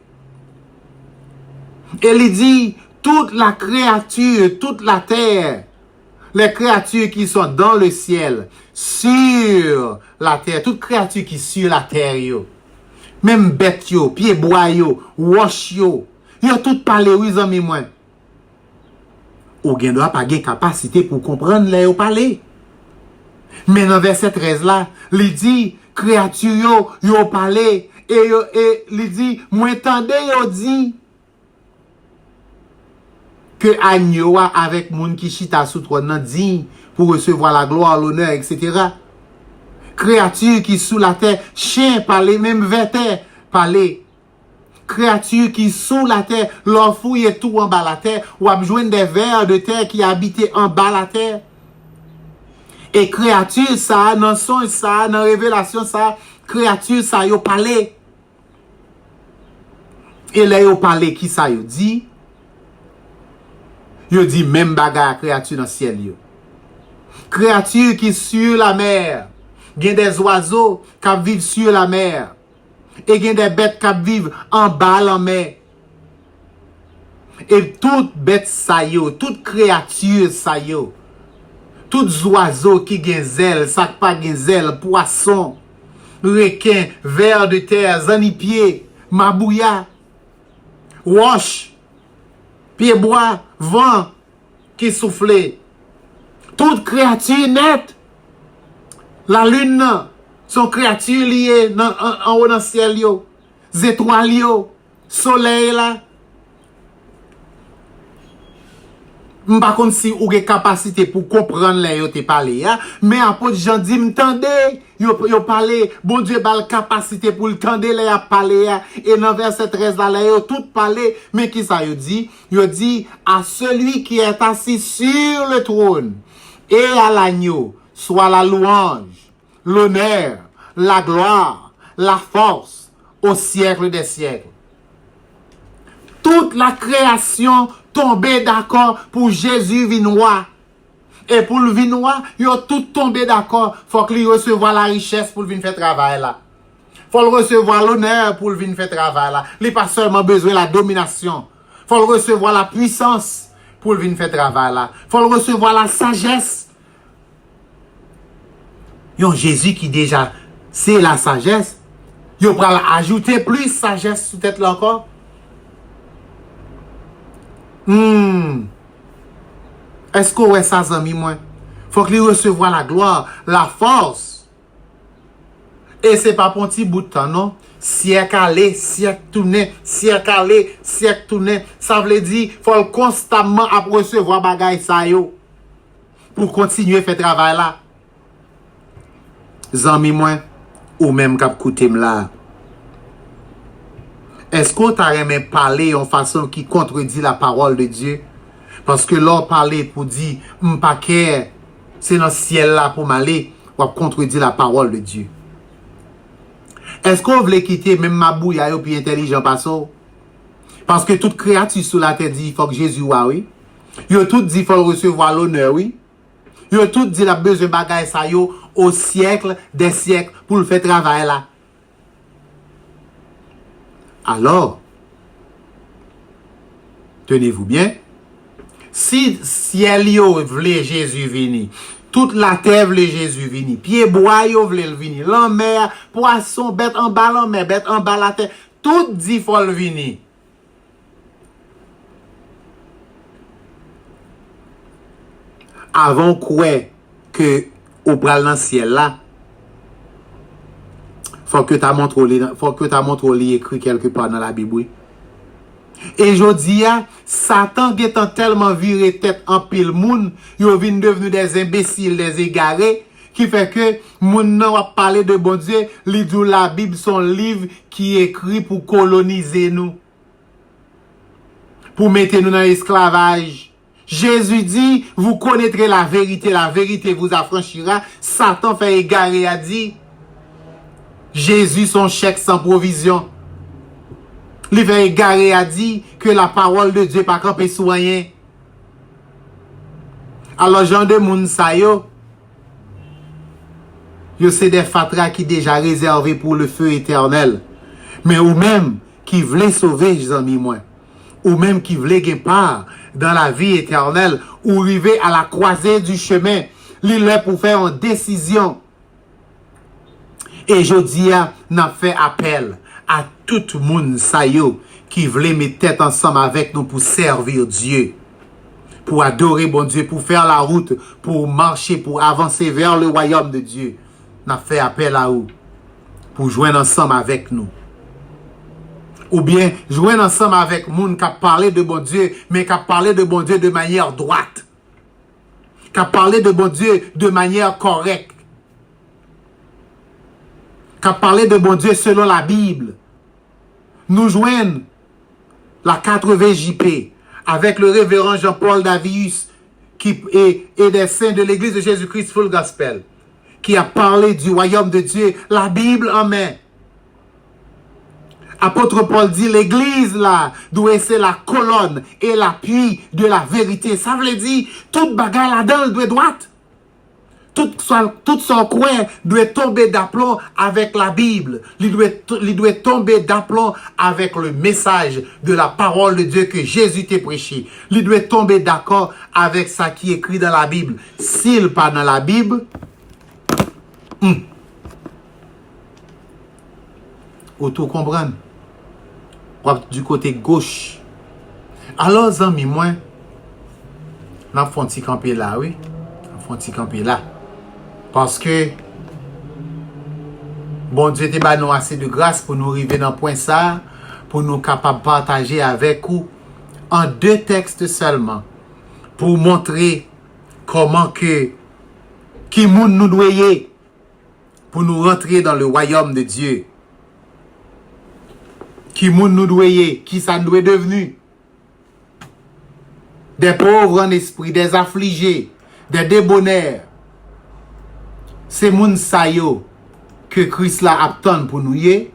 Et il dit, toute la créature, toute la terre, les créatures qui sont dans le ciel, sur la terre, toute créature qui est sur la terre, yo, même bête yo, pied bois yo, roche yo tout parlé, oui, amis, moi. Ou gen doit pas gen capacité pour comprendre les yo parler. Mais dans verset 13 là, il dit, créature yo parler, et il dit, moi tendez yo dit, que agneau avec moun qui chita sous trône dit pour recevoir la gloire, l'honneur, etc. Créature qui sous la terre, chien parler, même verter parler. Créature qui sous la terre, leur fouille tout en bas la terre, ou a besoin des vers de terre qui habitaient en bas la terre. Et créature ça, dans son ça, dans révélation ça, créature ça, yo parler. Et là yo parler qui ça yo dit? Yo dit même bagarre créature dans le ciel yo. Créature qui sur la mer. Gen des oiseaux qui vivent sur la mer. Et gen des bêtes qui vivent en bas la mer. Et toute bête ça yo, toute créature ça yo. Tous oiseaux qui gen zèle, ça pas gen zèle, poisson, requin, vers de terre, zanipier, mabouya, roche, pied bois, vent qui souffle. Toute créature nette. La lune, son créature liée en haut dans le ciel, yo. Étoiles, yo. Soleil, là. Par contre, si vous avez capacité pour comprendre les yo te parler, mais apôtre Jean dit, m'tendez, yo parler, bon Dieu bal capacité pour le tendre les a parler, et dans verset 13 là, yo tout parler, mais qui ça yo dit? Yo dit, à celui qui est assis sur le trône, et à l'agneau, soit la louange, l'honneur, la gloire, la force, au siècle des siècles. Toute la création tombé d'accord pour Jésus vinois. Et pour le vinois, ils ont tout tombé d'accord. Faut qu'il recevoir la richesse pour venir faire travail là. Faut le recevoir l'honneur pour venir faire travail là. Il n'a pas seulement besoin de la domination. Faut le recevoir la puissance pour venir faire travail là. Faut le recevoir la sagesse. Yon Jésus qui déjà c'est la sagesse. Yon va ajouter plus sagesse sous tête là encore. Est-ce qu'on ouais ça, amis, moi? Faut qu'il recevoir la gloire, la force. Et c'est pas pour un petit bout de temps, non? Siècle aller, siècle tourner, siècle aller, siècle tourner. Ça veut dire, faut constamment recevoir bagay ça yo. Pour continuer à faire travail là. Zami moi, ou même k'ap koute là. Est-ce qu'on t'a aimé parler en façon qui contredit la parole de Dieu? Parce que l'on parler pour dire, m'paquet, c'est dans le ciel là pour m'aller, ou contredit la parole de Dieu. Est-ce qu'on voulait quitter même Mabouya puis intelligent passo? Parce que toute créature sur la terre dit, il faut que Jésus soit, oui. Yo tout dit, il faut recevoir l'honneur, oui. Yo tout dit, la besoin de bagaille ça, yo, au siècle des siècles, pour le faire travail là. Alors, tenez-vous bien, si ciel yo vle Jésus vini, toute la terre vle Jésus vini, pied bois yo vle le vini, l'enmer, poisson, bête en bas l'enmer, bête en bas la terre, tout dit faut le vini. Avant quoi que au pral dans ciel là, faut que ta montre écrit quelque part dans la Bible. Et je dis, Satan qui est tellement viré tête en pile moun, yo vin devenu des imbéciles, des égarés, qui fait que moun nan va parler de bon Dieu, li dou la Bible son livre qui est écrit pour coloniser nous, pour mettre nous dans l'esclavage. Jésus dit, vous connaîtrez la vérité vous affranchira. Satan fait égarer a dit, Jésus son chèque sans provision. Il fait égarer a dit que la parole de Dieu pas camper sous rien. Alors Jean de moun sa yo c'est des fatras qui déjà réservés pour le feu éternel. Mais ou même qui voulait sauver, les amis moi, ou même qui voulait gagner part dans la vie éternelle, ou arriver à la croisée du chemin, il est pour faire une décision. Et je dis, n'a fait appel à tout le monde sa yo qui voulait mettre tête ensemble avec nous pour servir Dieu, pour adorer bon Dieu, pour faire la route, pour marcher, pour avancer vers le royaume de Dieu. N'a fait appel à vous pour joindre ensemble avec nous. Ou bien joindre ensemble avec moun qui a parlé de bon Dieu, mais qui a parlé de bon Dieu de manière droite. Qui a parlé de bon Dieu de manière correcte. Qui a parlé de bon Dieu selon la Bible. Nous joignent la 80 JP avec le révérend Jean-Paul Davius qui est des saints de l'église de Jésus-Christ Full Gospel, qui a parlé du royaume de Dieu, la Bible en main. Apôtre Paul dit, l'église là, doit être la colonne et l'appui de la vérité. Ça veut dire, toute bagarre là-dedans doit droite. Tout son coin doit tomber d'aplomb avec la Bible. Il doit tomber d'aplomb avec le message de la parole de Dieu que Jésus t'a prêché. Il doit tomber d'accord avec ça qui est écrit dans la Bible. S'il pas dans la Bible, auto comprendre. Du côté gauche. Alors, amis, moi, nous font petit camper là, oui. Nous font petit camper là. Parce que, bon Dieu te ba nous assez de grâce pour nous arriver dans le point ça, pour nous capables de partager avec vous en 2 textes seulement, pour montrer comment qui moun nous doyer pour nous rentrer dans le royaume de Dieu. Qui moun nous doyer, qui ça nous est devenu. Des pauvres en esprit, des affligés, des débonnaires. C'est moun sa yo que Christ la attend pour nous y.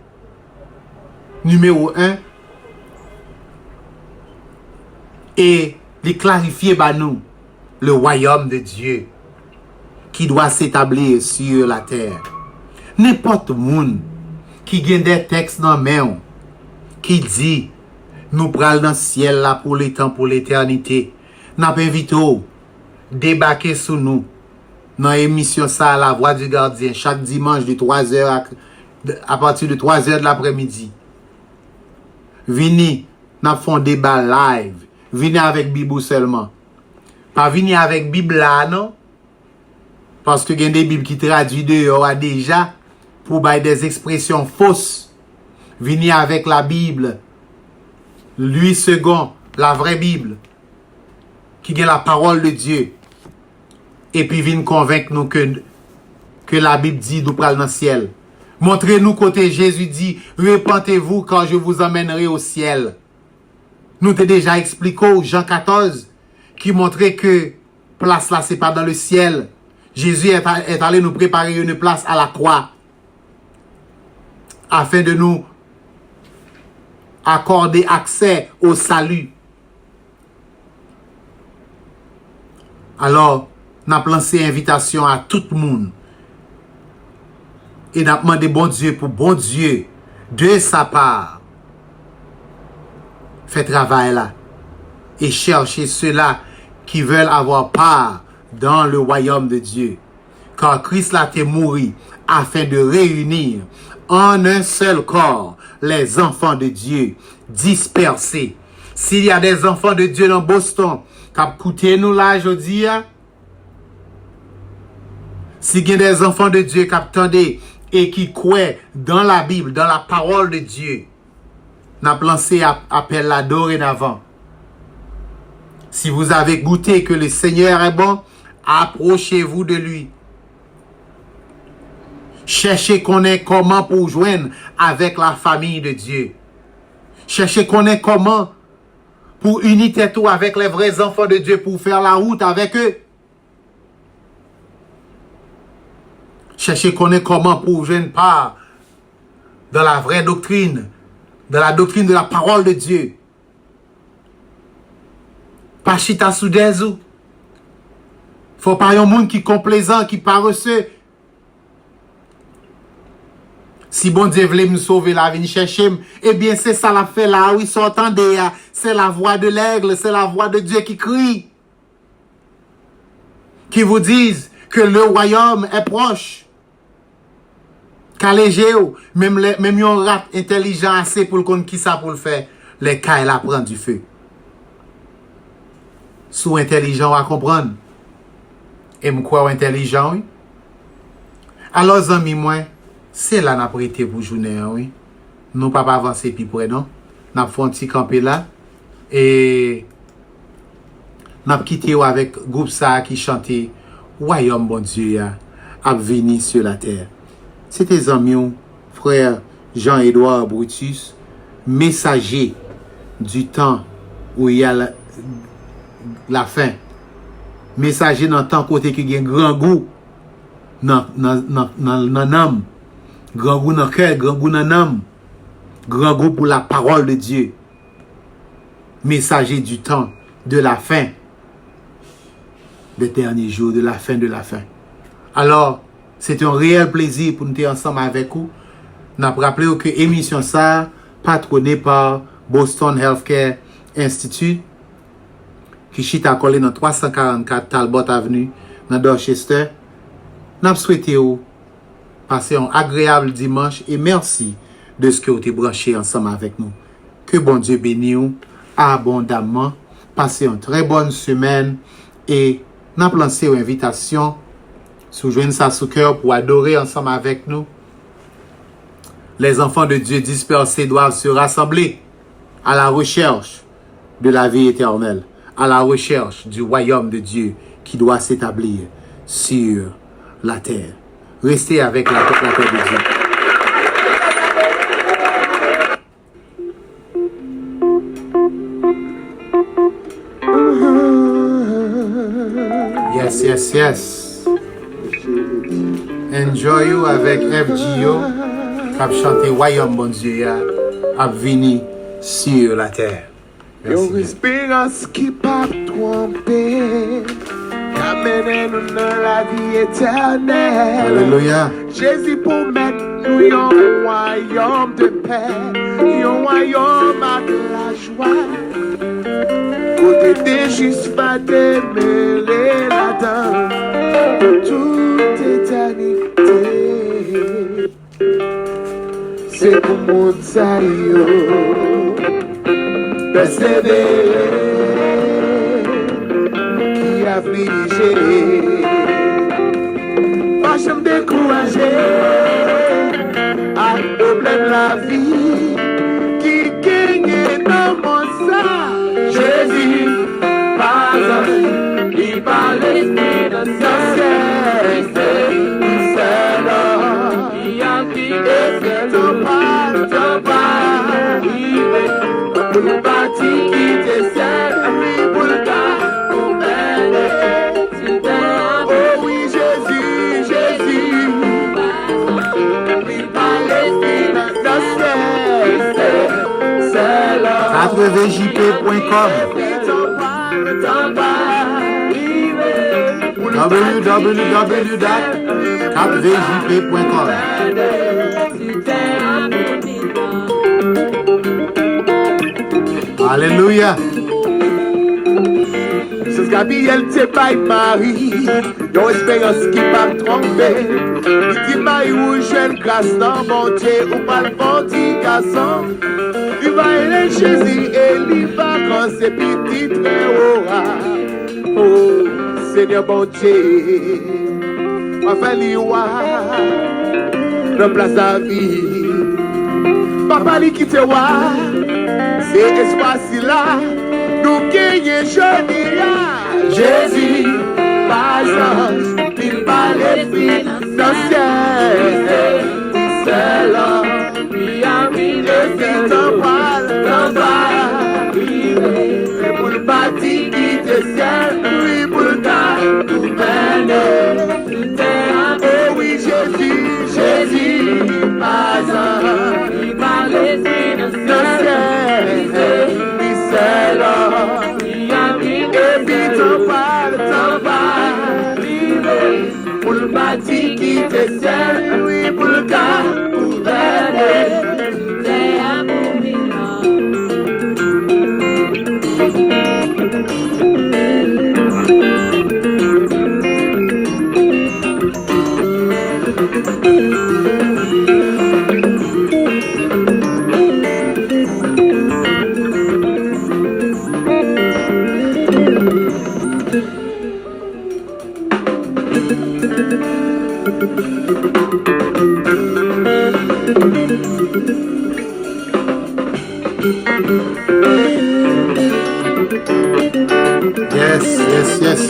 Numéro 1. Et les clarifier bah nous le royaume de Dieu qui doit s'établir sur la terre. N'importe moun qui gagne des textes dans main qui dit nous pral dans le ciel là pour les temps, pour l'éternité. N'a pas invité débarquer sous nous dans l'émission ça la voix du gardien chaque dimanche de 3h à partir de 3h de l'après-midi. Vini, n'a font débat live. Vini avec Bible seulement. Pas vini avec Bible là non. Parce que il y a des Bibles qui traduisent dehors déjà pour bailler des expressions fausses. Vini avec la Bible, lui second, la vraie Bible, qui est la parole de Dieu. Et puis vini convaincre nous que la Bible dit nous pral dans le ciel. Montrez-nous côté Jésus dit, repentez-vous quand je vous emmènerai au ciel. Nous t'ai déjà expliqué Jean 14, qui montrait que place là, c'est pas dans le ciel. Jésus est allé nous préparer une place à la croix, afin de nous accordé accès au salut. Alors, n'a lancé invitation à tout le monde. Et n'a demandé bon Dieu pour bon Dieu, de sa part, fait travail là. Et chercher ceux-là qui veulent avoir part dans le royaume de Dieu. Car Christ l'a été mouru afin de réunir en un seul corps les enfants de Dieu dispersés. S'il y a des enfants de Dieu dans Boston, qui écoutez nous là aujourd'hui, s'il y a des enfants de Dieu qui attendent et qui croient dans la Bible, dans la parole de Dieu, n'a lancé appel là dorénavant. Si vous avez goûté que le Seigneur est bon, approchez-vous de lui. Cherchez qu'on ait comment pour joindre avec la famille de Dieu. Cherchez qu'on ait comment pour unir tête avec les vrais enfants de Dieu, pour faire la route avec eux. Cherchez qu'on ait comment pour joindre part dans la vraie doctrine, dans la doctrine de la parole de Dieu. Pas chita sous des eaux. Faut pas un monde qui complaisant, qui paresseux. Si bon Dieu voulait me sauver la vie, chercher, eh bien c'est ça la fait là, oui, s'entendez, c'est la voix de l'aigle, c'est la voix de Dieu qui crie. Qui vous disent que le royaume est proche. Calégéo, même un rat intelligent assez pour le compte qui ça pour le faire, les cas là prend du feu. Sous intelligent à comprendre. Et me croire intelligent, oui. Alors, amis, moi, c'est là n'a prêté pour journée, oui. Nous pas avancer plus près, non. N'a fait un petit campé là. Et n'a quitté avec groupe ça qui chantait Royaume bon Dieu a venu sur la terre. C'était amis, frère Jean-Édouard Brutus, messager du temps où il y a la fin. Messager dans le temps côté qui a un grand goût dans l'âme. Grand goût dans le cœur, grand goût dans l'âme. Grand goût pour la parole de Dieu. Messager du temps de la fin. Des derniers jours, de la fin de la fin. Alors, c'est un réel plaisir pour nous être ensemble avec vous. Nous avons rappelé que l'émission ça, patronnée par Boston Healthcare Institute, qui chita collé dans 344 Talbot Avenue, dans Dorchester. Nous souhaitons passer un agréable dimanche et merci de ce que vous êtes branchés ensemble avec nous. Que bon Dieu bénisse abondamment. Passez une très bonne semaine et nous lancé une invitation. Soujoignez ça sous cœur pour adorer ensemble avec nous. Les enfants de Dieu dispersés doivent se rassembler à la recherche de la vie éternelle, à la recherche du royaume de Dieu qui doit s'établir sur la terre. Restez avec la terre de Dieu. Yes, yes, yes. Enjoy you avec FGO qui a chanté Royaume bon Dieu a venu sur la terre. Yon espérance qui pas tromper, qu'amène nous dans la vie éternelle. Alléluia. Jésus pour mettre nous un royaume de paix, un royaume avec la joie. Côté des justes va demeurer là-dedans pour toute éternité. C'est pour mon taillot. Persévérer, qui affligé, pas jamais découragé, à problème la vie, qui gagne dans mon sang. Jésus, pas un, il parle l'esprit de sa ciel, il sait l'or, il a pris et c'est ton pas, il fait. Nous bâti qui te sert, oui, pour le cas, pour m'aider. Oh oui, Jésus, Jésus. Oui, Palestine, ça c'est 4vjp.com www.4vjp.com. Alléluia. C'est Gabriel te bail Marie, yon espérance qui pas me tromper. Il dit bail ou jeune grâce dans mon Dieu ou pas le petit garçon. Il va aller chez lui et il va quand c'est petit très haut. Oh, Seigneur bon Dieu, enfin l'Iwa, remplace la vie. Papa li quitte wa, c'est espace là, nous gagnons jeune là. Jésus, pas ange, il pas l'esprit dans le ciel. C'est l'homme, lui a mis le ciel dans et pour le bâti qui te ciel, lui pour le tas, gouverner. Oh oui, Jésus, Jésus, pas ange, il pas l'esprit dans le ciel. Lui c'est l'homme, lui a mis le ciel. Pour le bâti qui te sert, oui, pour le cas, pour gouverner. C'est un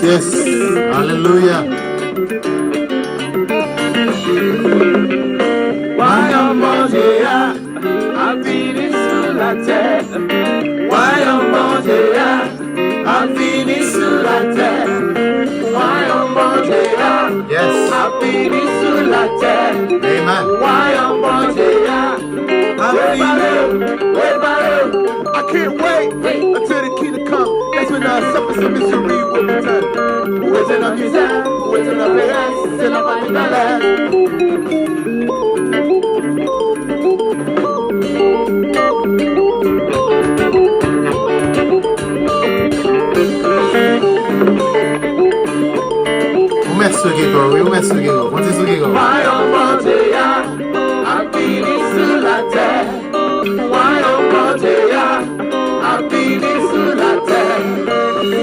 Yes. Hallelujah. Voyons manger à fini sur la terre. Voyons manger à fini sur la terre. Voyons manger à fini sur la terre. Amen. Voyons manger à fini. I can't wait until the kingdom come. That's when our suffering some misery will be done. Où est la misère? Où est la béance? C'est la bonne galère. Merci Grégory, merci Grégory. Continue Grégory. Voyons manger à fini sur la terre. Voyons manger à fini sur la terre.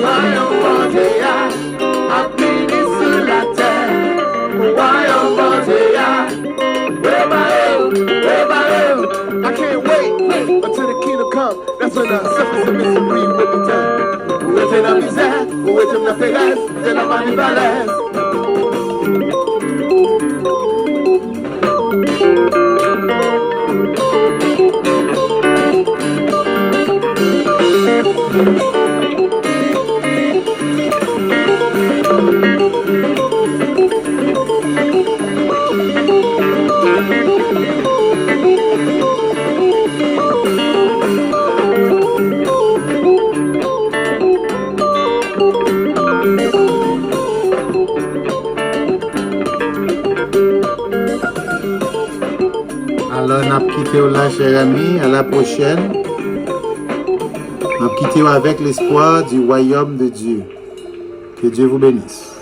Voyons manger à fini sur la terre. Voyons manger I can't wait until the kingdom come. That's when the suffering and misery will be done. Où est la misère? Où est la faiblesse? C'est la manipulation. Alors, on a quitté là, chers amis. À la prochaine. On a quitté avec l'espoir du royaume de Dieu. Que Dieu vous bénisse.